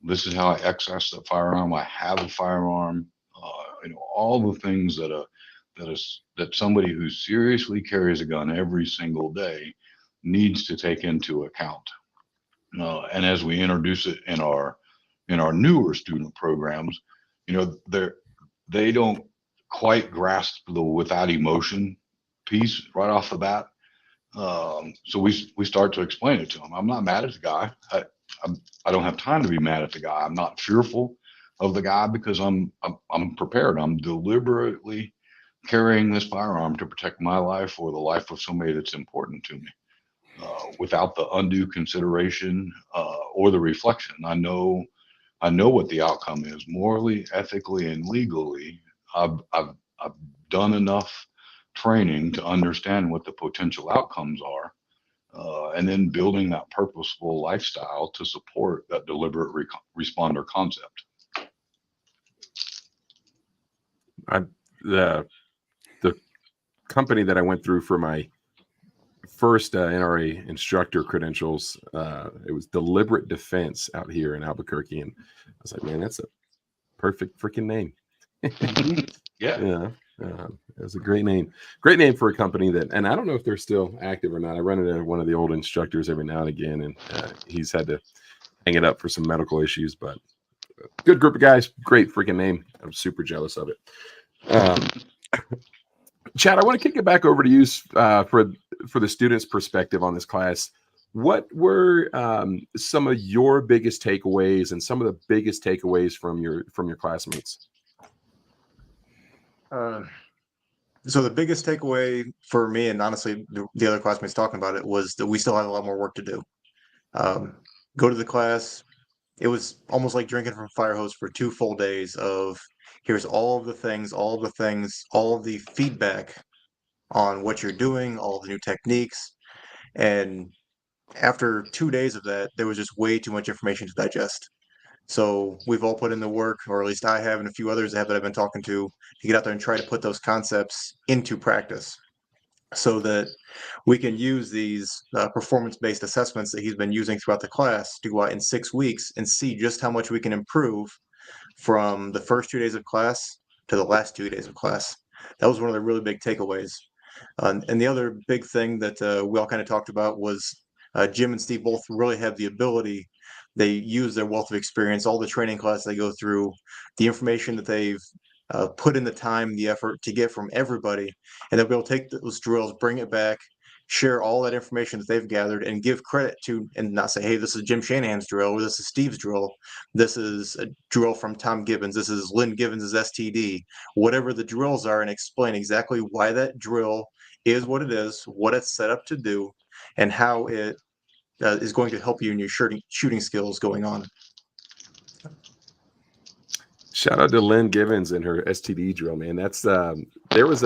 this is how I access the firearm, I have a firearm, all the things that somebody who seriously carries a gun every single day needs to take into account. And as we introduce it in our newer student programs, they don't quite grasp the without emotion piece right off the bat. So we start to explain it to them. I'm not mad at the guy. I don't have time to be mad at the guy. I'm not fearful of the guy because I'm prepared. I'm deliberately carrying this firearm to protect my life or the life of somebody that's important to me, without the undue consideration or the reflection. I know what the outcome is morally, ethically, and legally. I've done enough training to understand what the potential outcomes are, and then building that purposeful lifestyle to support that deliberate responder concept. The company that I went through for my first NRA instructor credentials, it was Deliberate Defense out here in Albuquerque, and I was like, man, that's a perfect freaking name. Yeah. It was a great name for a company that, and I don't know if they're still active or not. I run into one of the old instructors every now and again, and he's had to hang it up for some medical issues, but good group of guys, great freaking name. I'm super jealous of it. Chad, I want to kick it back over to you for the students' perspective on this class. What were some of your biggest takeaways and some of the biggest takeaways from your classmates? So the biggest takeaway for me, and honestly, the other classmates talking about it, was that we still had a lot more work to do. Go to the class. It was almost like drinking from a fire hose for 2 full days of here's all of the things, all of the feedback on what you're doing, all the new techniques. And after 2 days of that, there was just way too much information to digest. So we've all put in the work, or at least I have, and a few others have that I've been talking to get out there and try to put those concepts into practice so that we can use these performance-based assessments that he's been using throughout the class to go out in 6 weeks and see just how much we can improve from the first 2 days of class to the last 2 days of class. That was one of the really big takeaways. And the other big thing that we all kind of talked about was Jim and Steve both really have the ability. They use their wealth of experience, all the training classes they go through, the information that they've put in the time, the effort to get from everybody, and they'll be able to take those drills, bring it back, share all that information that they've gathered and give credit to, and not say, hey, this is Jim Shanahan's drill, or this is Steve's drill, this is a drill from Tom Gibbons, this is Lynn Gibbons' STD, whatever the drills are, and explain exactly why that drill is what it is, what it's set up to do, and how it is going to help you in your shooting skills going on. Shout out to Lynn Givens and her STD drill, man. That's there was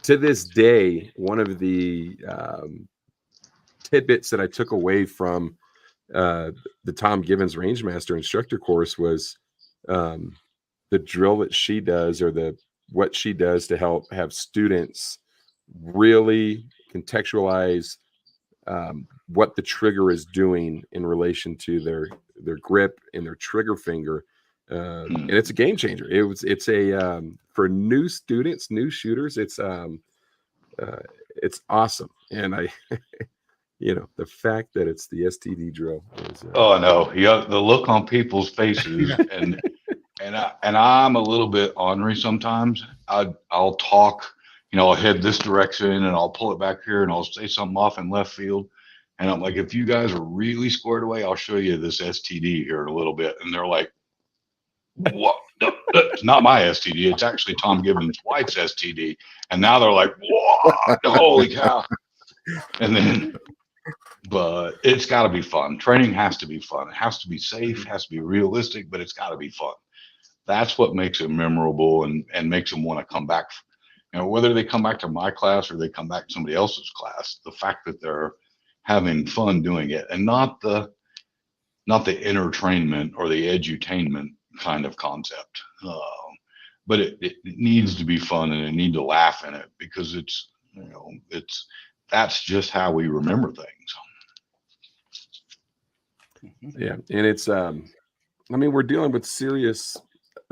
to this day, one of the tidbits that I took away from the Tom Givens Rangemaster instructor course was the drill that she does, or what she does to help have students really contextualize what the trigger is doing in relation to their grip and their trigger finger. And it's a game changer. It's a for new students, new shooters. It's awesome. And I, the fact that it's the STD drill is, oh no, yeah, the look on people's faces, and I'm a little bit ornery sometimes. I'll talk, I'll head this direction and I'll pull it back here and I'll say something off in left field. And I'm like, if you guys are really squared away, I'll show you this STD here in a little bit. And they're like, what? No, it's not my STD. It's actually Tom Gibbons White's STD. And now they're like, whoa, holy cow. And then, but it's got to be fun. Training has to be fun. It has to be safe, has to be realistic, but it's got to be fun. That's what makes it memorable and makes them want to come back. Whether they come back to my class or they come back to somebody else's class, the fact that they're having fun doing it, and not the entertainment or the edutainment kind of concept. But it needs to be fun, and they need to laugh in it, because that's just how we remember things. Yeah. And it's, we're dealing with a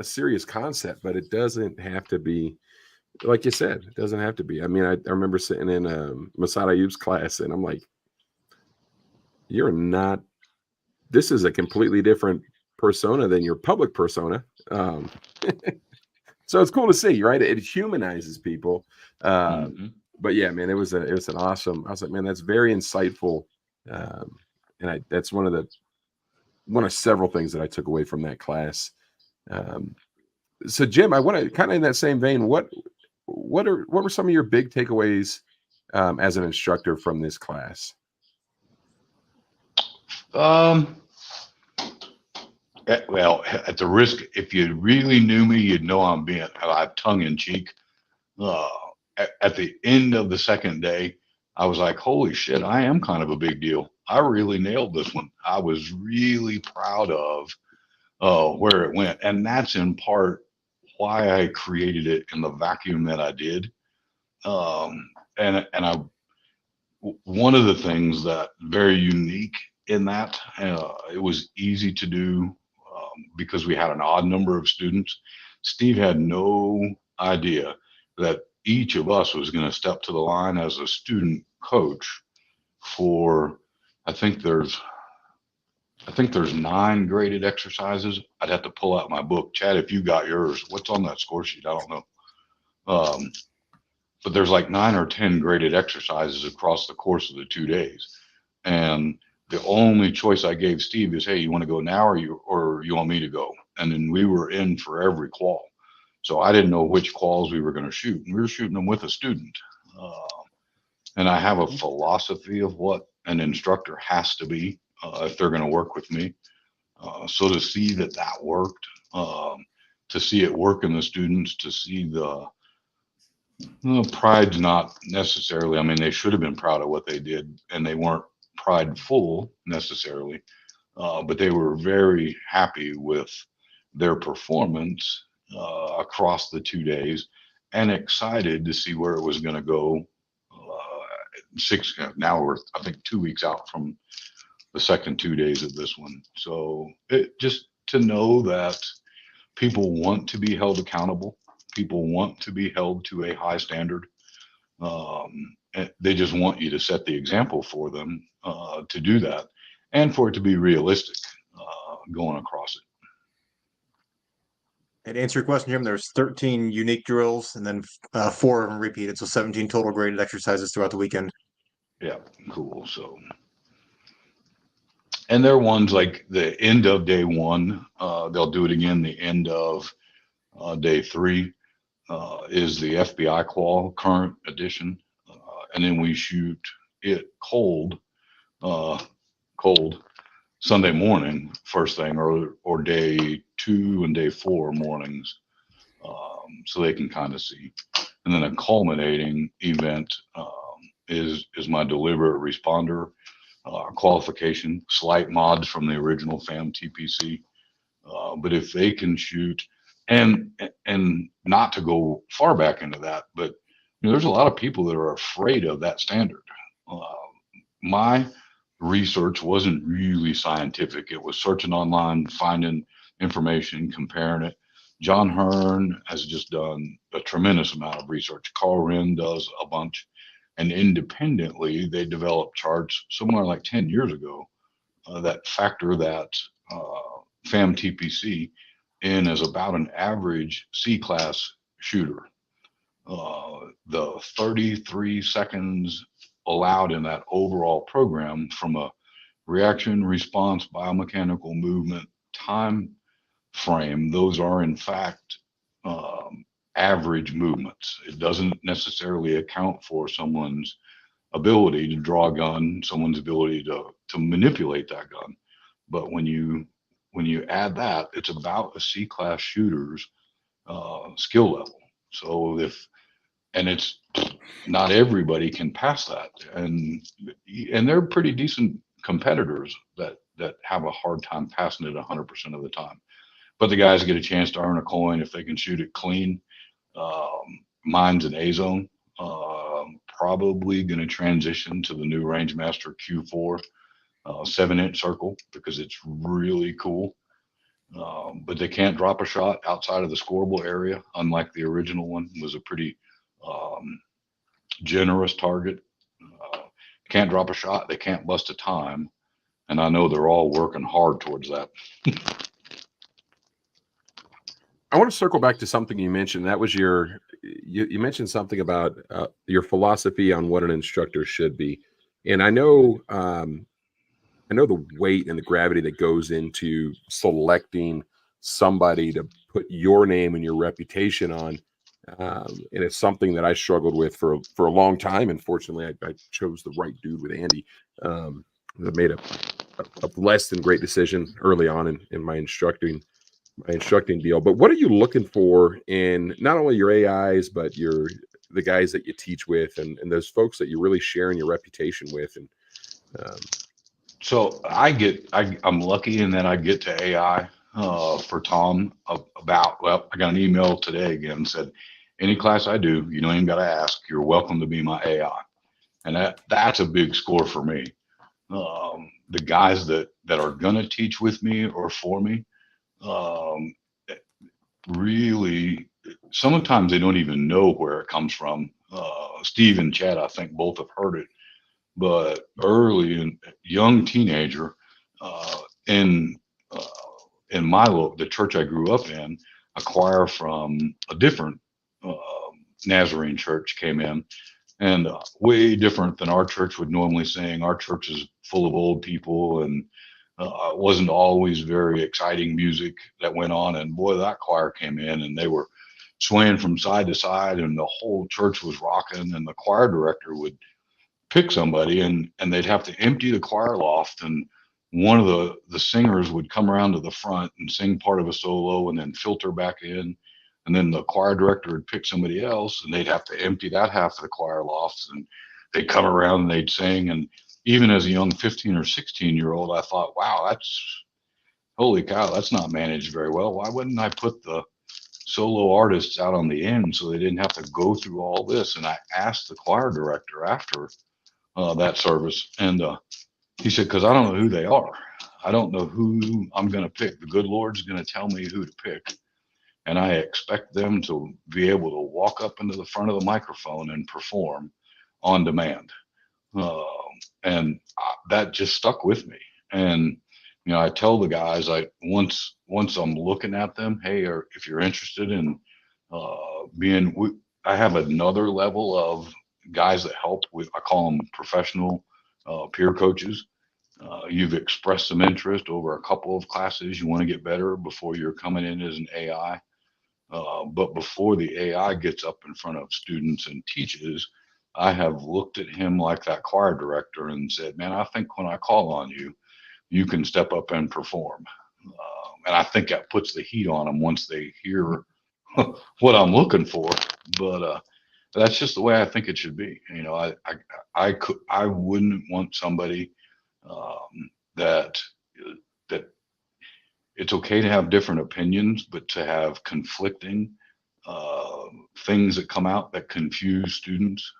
serious concept, but it doesn't have to be, like you said, it doesn't have to be. I remember sitting in Masad Ayub's class, and I'm like, this is a completely different persona than your public persona. So it's cool to see, right? It humanizes people. But yeah, man, it was an awesome. I was like, man, that's very insightful. And that's one of several things that I took away from that class. So Jim, I want to kind of in that same vein, what were some of your big takeaways as an instructor from this class? Well, at the risk, if you really knew me, you'd know I'm tongue in cheek. At the end of the second day, I was like, holy shit, I am kind of a big deal. I really nailed this one. I was really proud of where it went. And that's in part why I created it in the vacuum that I did. One of the things that very unique in that, it was easy to do because we had an odd number of students. Steve had no idea that each of us was going to step to the line as a student coach for, I think there's 9 graded exercises. I'd have to pull out my book. Chad, if you got yours, what's on that score sheet? I don't know. But there's like 9 or 10 graded exercises across the course of the 2 days. And the only choice I gave Steve is, hey, you want to go now or you want me to go? And then we were in for every qual. So I didn't know which quals we were going to shoot. And we were shooting them with a student. And I have a philosophy of what an instructor has to be if they're going to work with me. So to see that worked, to see it work in the students, to see the pride's not necessarily, they should have been proud of what they did, and they weren't prideful necessarily, but they were very happy with their performance across the 2 days, and excited to see where it was going to go. Now we're, I think, 2 weeks out from the second 2 days of this one. So it just to know that people want to be held accountable, people want to be held to a high standard. They just want you to set the example for them to do that, and for it to be realistic going across it. And to answer your question, Jim, there's 13 unique drills, and then 4 of them repeated, so 17 total graded exercises throughout the weekend. Yeah, cool. So, and there are ones like the end of day one. They'll do it again. The end of day three is the FBI qual current edition, and then we shoot it cold, cold Sunday morning, first thing, or day 2 and day 4 mornings, so they can kind of see. And then a culminating event is my deliberate responder qualification, slight mods from the original FAM TPC. But if they can shoot, and not to go far back into that, but there's a lot of people that are afraid of that standard. My research wasn't really scientific. It was searching online, finding information, comparing it. John Hearn has just done a tremendous amount of research. Carl Wren does a bunch. And independently, they developed charts somewhere like 10 years ago that factor that FAM TPC in as about an average C-class shooter. The 33 seconds allowed in that overall program from a reaction, response, biomechanical movement time frame, those are in fact average movements. It doesn't necessarily account for someone's ability to draw a gun, someone's ability to manipulate that gun. But when you add that, it's about a C-class shooter's skill level. So and it's not everybody can pass that, and they're pretty decent competitors that have a hard time passing it 100% of the time. But the guys get a chance to earn a coin if they can shoot it clean. Mine's an A zone. Probably going to transition to the new Rangemaster Q4 7-inch circle because it's really cool. But they can't drop a shot outside of the scoreable area, unlike the original one was a pretty generous target. Can't drop a shot. They can't bust a time. And I know they're all working hard towards that. I want to circle back to something you mentioned. That was you mentioned something about your philosophy on what an instructor should be. And I know the weight and the gravity that goes into selecting somebody to put your name and your reputation on. And it's something that I struggled with for a long time. And fortunately, I chose the right dude with Andy. I made a less than great decision early on in my instructing deal. But what are you looking for in not only your AIs, but the guys that you teach with and those folks that you're really sharing your reputation with? And so I'm lucky in that I get to AI for Tom about, well, I got an email today again, said, any class I do, you don't even got to ask, you're welcome to be my AI. And that's a big score for me. The guys that are going to teach with me or for me, really, sometimes they don't even know where it comes from. Steve and Chad, I think both have heard it, but early and young teenager, in the church I grew up in, a choir from a different Nazarene church came in, and way different than our church would normally sing. Our church is full of old people, and it wasn't always very exciting music that went on. And boy, that choir came in and they were swaying from side to side, and the whole church was rocking. And the choir director would pick somebody, and they'd have to empty the choir loft, and one of the singers would come around to the front and sing part of a solo and then filter back in. And then the choir director would pick somebody else, and they'd have to empty that half of the choir lofts, and they'd come around and they'd sing. And even as a young 15 or 16-year-old, I thought, wow, holy cow, that's not managed very well. Why wouldn't I put the solo artists out on the end so they didn't have to go through all this? And I asked the choir director after that service, and he said, because I don't know who they are. I don't know who I'm going to pick. The good Lord's going to tell me who to pick. And I expect them to be able to walk up into the front of the microphone and perform on demand. And that just stuck with me. And, I tell the guys, once I'm looking at them, hey, if you're interested in I have another level of guys that help with, I call them professional peer coaches. You've expressed some interest over a couple of classes. You want to get better before you're coming in as an AI. But before the AI gets up in front of students and teaches, I have looked at him like that choir director and said, man, I think when I call on you, you can step up and perform. And I think that puts the heat on them once they hear what I'm looking for. But that's just the way I think it should be. You know, I wouldn't want somebody that it's okay to have different opinions, but to have conflicting things that come out that confuse students.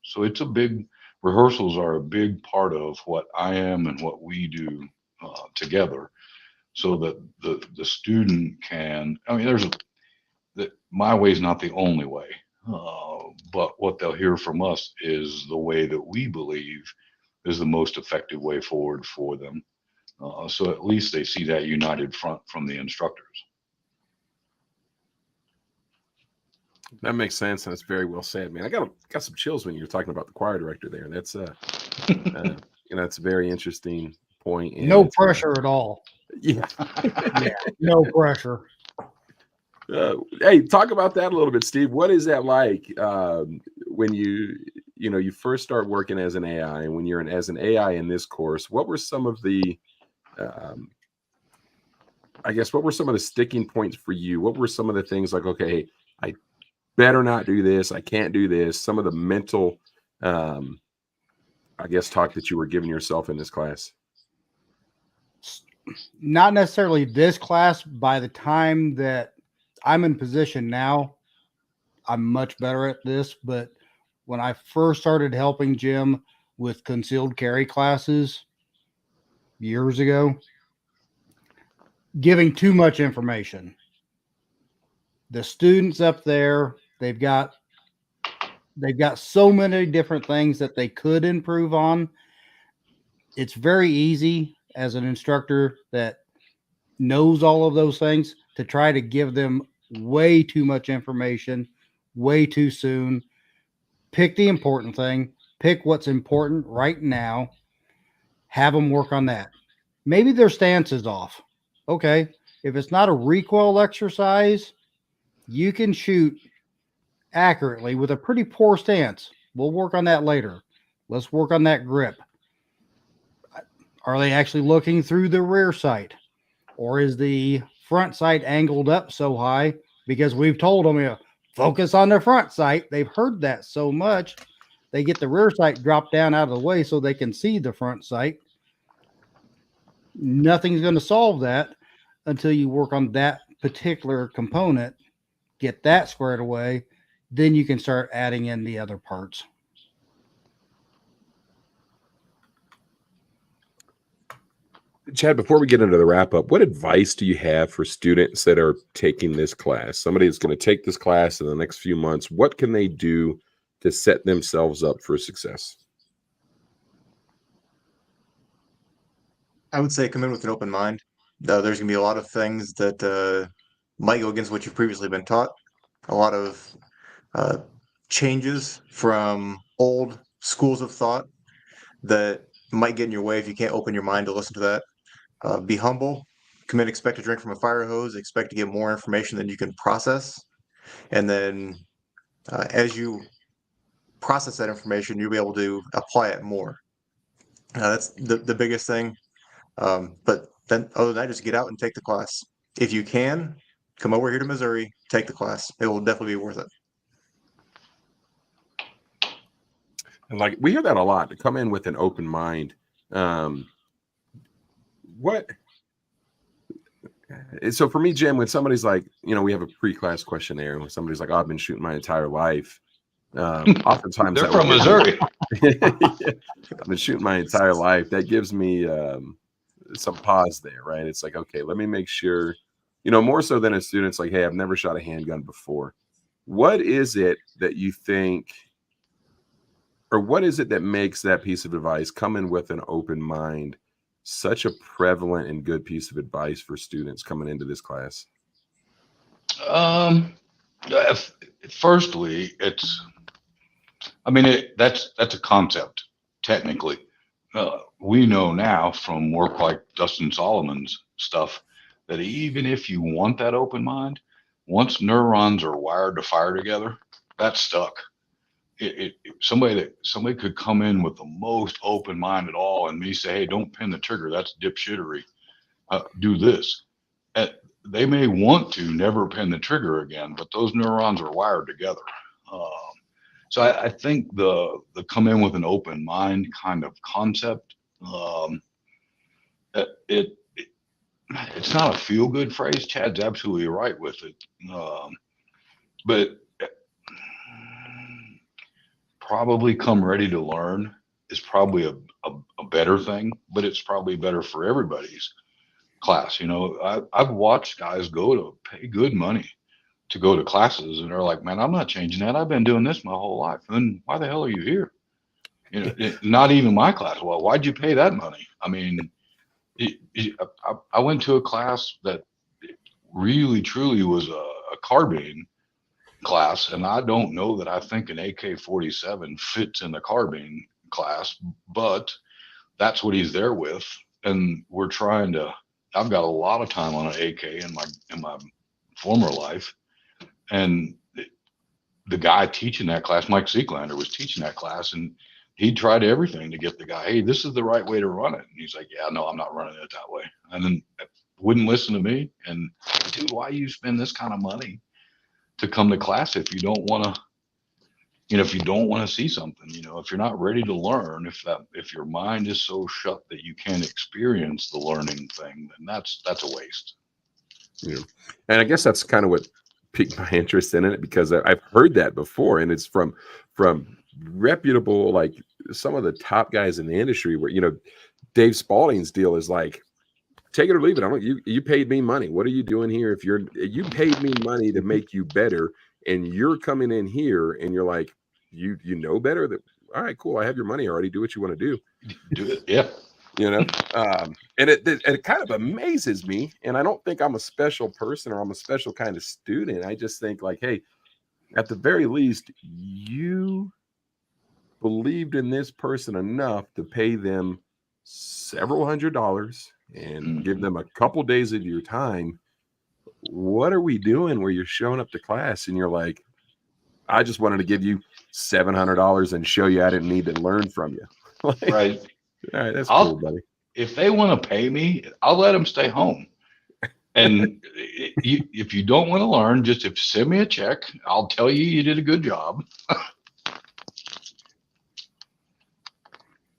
So it's a big, rehearsals are a big part of what I am and what we do together, so that the student can, I mean, my way is not the only way, but what they'll hear from us is the way that we believe is the most effective way forward for them. So at least they see that united front from the instructors. That makes sense, and it's very well said, man. I got some chills when you were talking about the choir director there. That's it's a very interesting point. And no pressure at all. Yeah, yeah, no pressure. Hey, talk about that a little bit, Steve. What is that like when you first start working as an AI, and when you're as an AI in this course? What were some of the what were some of the sticking points for you? What were some of the things like, okay, I better not do this, I can't do this? Some of the mental, talk that you were giving yourself in this class. Not necessarily this class. By the time that I'm in position now, I'm much better at this. But when I first started helping Jim with concealed carry classes years ago, giving too much information. The students up there, they've got so many different things that they could improve on. It's very easy as an instructor that knows all of those things to try to give them way too much information way too soon. Pick the important thing, pick what's important right now, have them work on that. Maybe their stance is off. Okay, if it's not a recoil exercise, you can shoot accurately with a pretty poor stance. We'll work on that later. Let's work on that grip. Are they actually looking through the rear sight? Or is the front sight angled up so high? Because we've told them, focus on their front sight. They've heard that so much, they get the rear sight dropped down out of the way so they can see the front sight. Nothing's going to solve that until you work on that particular component, get that squared away. Then you can start adding in the other parts. Chad, before we get into the wrap up, what advice do you have for students that are taking this class? Somebody that's going to take this class in the next few months, what can they do to set themselves up for success? I would say come in with an open mind. There's going to be a lot of things that might go against what you've previously been taught. A lot of changes from old schools of thought that might get in your way if you can't open your mind to listen to that. Be humble. Come in, expect to drink from a fire hose, expect to get more information than you can process. And then as you process that information, you'll be able to apply it more. That's the biggest thing. But then other than that, just get out and take the class. If you can, come over here to Missouri, take the class. It will definitely be worth it. And like we hear that a lot, to come in with an open mind. So for me, Jim, when somebody's like, we have a pre-class questionnaire, when somebody's like, I've been shooting my entire life. Oftentimes they're from Missouri. I've been shooting my entire life. That gives me some pause there, right? It's like, okay, let me make sure, more so than a student's like, hey, I've never shot a handgun before. What is it that you think, or what is it that makes that piece of advice, come in with an open mind, such a prevalent and good piece of advice for students coming into this class? Firstly, it's I mean, that's a concept, technically. We know now from work like Dustin Solomon's stuff that even if you want that open mind, once neurons are wired to fire together, that's stuck. Somebody could come in with the most open mind at all, and me say, "Hey, don't pin the trigger. That's dipshittery. Do this." They may want to never pin the trigger again, but those neurons are wired together. So I think the come in with an open mind kind of concept, it's not a feel good phrase. Chad's absolutely right with it, but probably come ready to learn is probably a better thing, but it's probably better for everybody's class. I've watched guys go to pay good money to go to classes, and they're like, "Man, I'm not changing that. I've been doing this my whole life. And why the hell are you here?" Not even my class. Well, why'd you pay that money? I mean, I went to a class that really, truly was a carbine class, and I don't know that I think an AK-47 fits in the carbine class, but that's what he's there with, and we're trying to. I've got a lot of time on an AK in my former life. And the guy teaching that class, Mike Seeklander, was teaching that class, and he tried everything to get the guy, "Hey, this is the right way to run it." And he's like, "Yeah, no, I'm not running it that way." And then wouldn't listen to me. And dude, why you spend this kind of money to come to class if you don't want to, if you don't want to see something, if you're not ready to learn, if your mind is so shut that you can't experience the learning thing, then that's a waste. Yeah. And I guess that's kind of what piqued my interest in it, because I've heard that before, and it's from reputable, like some of the top guys in the industry, where Dave Spalding's deal is like, take it or leave it. I don't. You paid me money. What are you doing here? If you paid me money to make you better, and you're coming in here and you're like, you know better. That all right, cool. I have your money already. Do what you want to do. Do it. Yeah. And it kind of amazes me. And I don't think I'm a special person or I'm a special kind of student. I just think like, hey, at the very least, you believed in this person enough to pay them several $100s and give them a couple days of your time. What are we doing where you're showing up to class and you're like, I just wanted to give you $700 and show you I didn't need to learn from you. Like, right. All right, that's cool, buddy. If they want to pay me, I'll let them stay home. And if you don't want to learn, just if you send me a check, I'll tell you did a good job.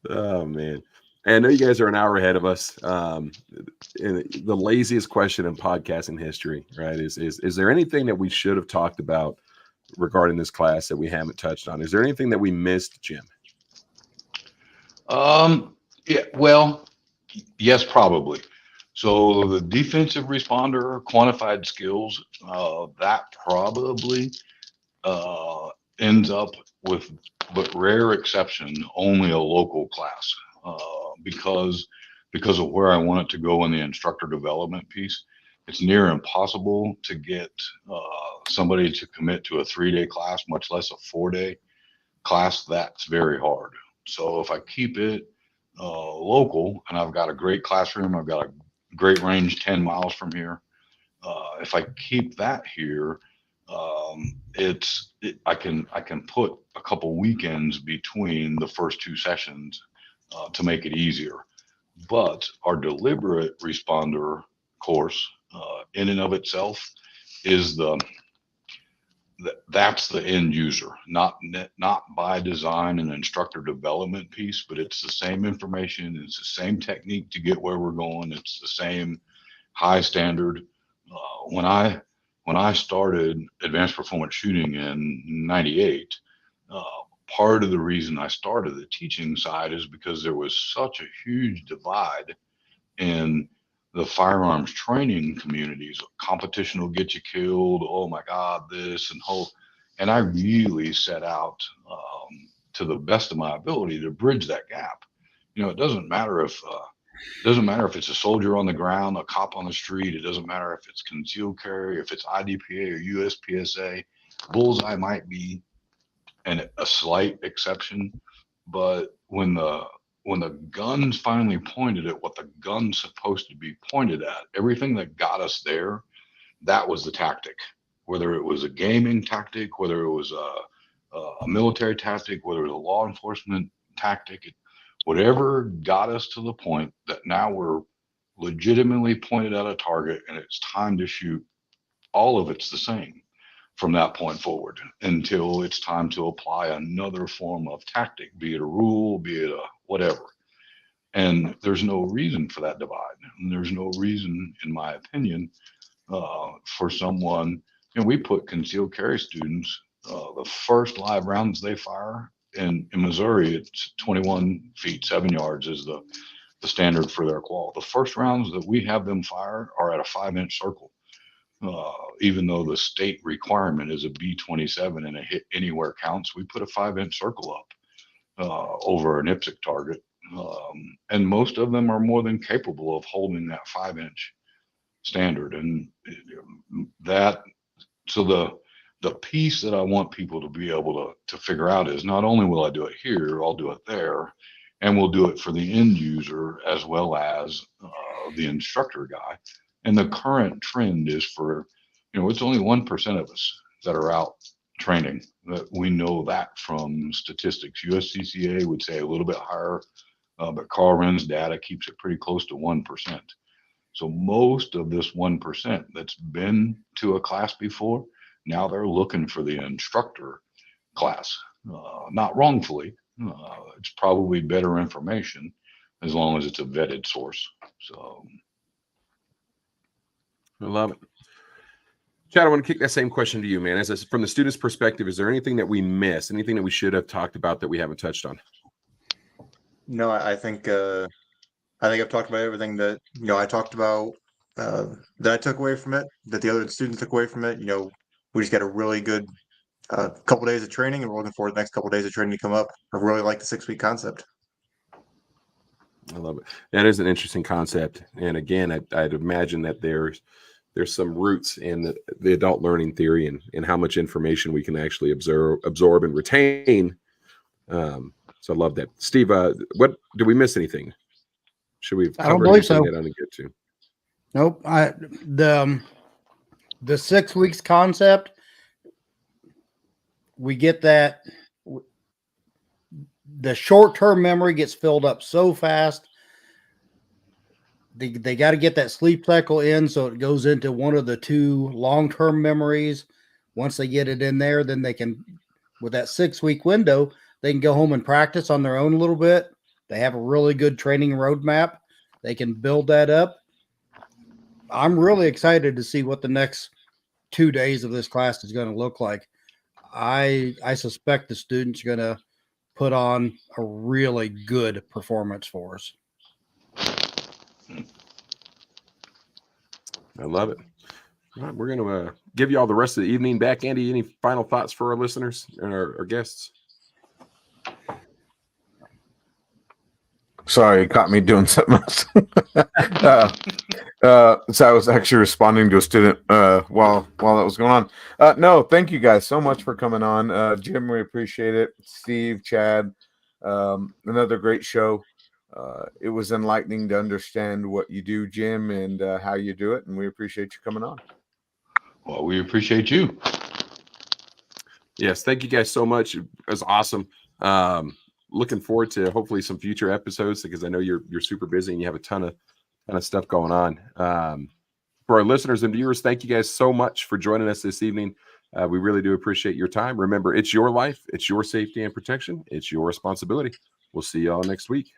Oh man, and I know you guys are an hour ahead of us. And the laziest question in podcasting history, right? Is there anything that we should have talked about regarding this class that we haven't touched on? Is there anything that we missed, Jim? Yeah, well, yes, probably. So the defensive responder quantified skills, that probably ends up with, but rare exception, only a local class, because of where I want it to go in the instructor development piece. It's near impossible to get somebody to commit to a 3-day class, much less a 4-day class. That's very hard. So if I keep it local, and I've got a great classroom, I've got a great range 10 miles from here. If I keep that here, I can put a couple weekends between the first 2 sessions to make it easier. But our deliberate responder course, in and of itself, is that's the end user, not by design and instructor development piece, but it's the same information, it's the same technique to get where we're going, it's the same high standard. When I started advanced performance shooting in '98, part of the reason I started the teaching side is because there was such a huge divide in the firearms training communities. Competition will get you killed. Oh my God, this and whole. And I really set out to the best of my ability to bridge that gap. It doesn't matter if it's a soldier on the ground, a cop on the street. It doesn't matter if it's concealed carry, if it's IDPA or USPSA. Bullseye might be and a slight exception. But when the gun's finally pointed at what the gun's supposed to be pointed at, everything that got us there, that was the tactic. Whether it was a gaming tactic, whether it was a military tactic, whether it was a law enforcement tactic, whatever got us to the point that now we're legitimately pointed at a target and it's time to shoot, all of it's the same from that point forward until it's time to apply another form of tactic, be it a rule, be it a whatever. And there's no reason for that divide. And there's no reason, in my opinion, for someone, we put concealed carry students, the first live rounds they fire in Missouri, it's 21 feet, 7 yards is the standard for their qual. The first rounds that we have them fire are at a 5-inch circle. Even though the state requirement is a B-27 and a hit anywhere counts, we put a 5-inch circle up over an IPSC target. And most of them are more than capable of holding that 5-inch standard. And that, so the piece that I want people to be able to figure out is not only will I do it here, I'll do it there, and we'll do it for the end user as well as the instructor guy. And the current trend is for, it's only 1% of us that are out training. That we know that from statistics. USCCA would say a little bit higher, but Carl Wren's data keeps it pretty close to 1%. So most of this 1% that's been to a class before, now they're looking for the instructor class. Not wrongfully. It's probably better information as long as it's a vetted source. So I love it. Chad, I want to kick that same question to you, man. From the student's perspective, is there anything that we missed, anything that we should have talked about that we haven't touched on? No, I think I've talked about everything that I talked about, that I took away from it, that the other students took away from it. We just got a really good couple days of training, and we're looking forward to the next couple of days of training to come up. I really like the 6-week concept. I love it. That is an interesting concept, and again, I'd imagine that there's some roots in the adult learning theory and how much information we can actually absorb and retain. So I love that. Steve, what did we miss anything? Should we? I don't believe so. That I didn't get to. Nope. The 6 weeks concept, we get that. The short-term memory gets filled up so fast. They got to get that sleep cycle in, so it goes into one of the 2 long-term memories. Once they get it in there, then they can, with that 6-week window, they can go home and practice on their own a little bit. They have a really good training roadmap. They can build that up. I'm really excited to see what the next 2 days of this class is going to look like. I suspect the students are going to put on a really good performance for us. I love it. All right, we're going to give you all the rest of the evening back. Andy, any final thoughts for our listeners and our guests? Sorry, it caught me doing something else. So I was actually responding to a student while that was going on. No, thank you guys so much for coming on. Jim, we appreciate it. Steve, Chad, another great show. It was enlightening to understand what you do, Jim, and how you do it, and we appreciate you coming on. Well, we appreciate you. Yes, thank you guys so much. It was awesome. Looking forward to hopefully some future episodes because I know you're super busy and you have a ton of stuff going on. For our listeners and viewers, thank you guys so much for joining us this evening. We really do appreciate your time. Remember, it's your life, it's your safety and protection, it's your responsibility. We'll see you all next week.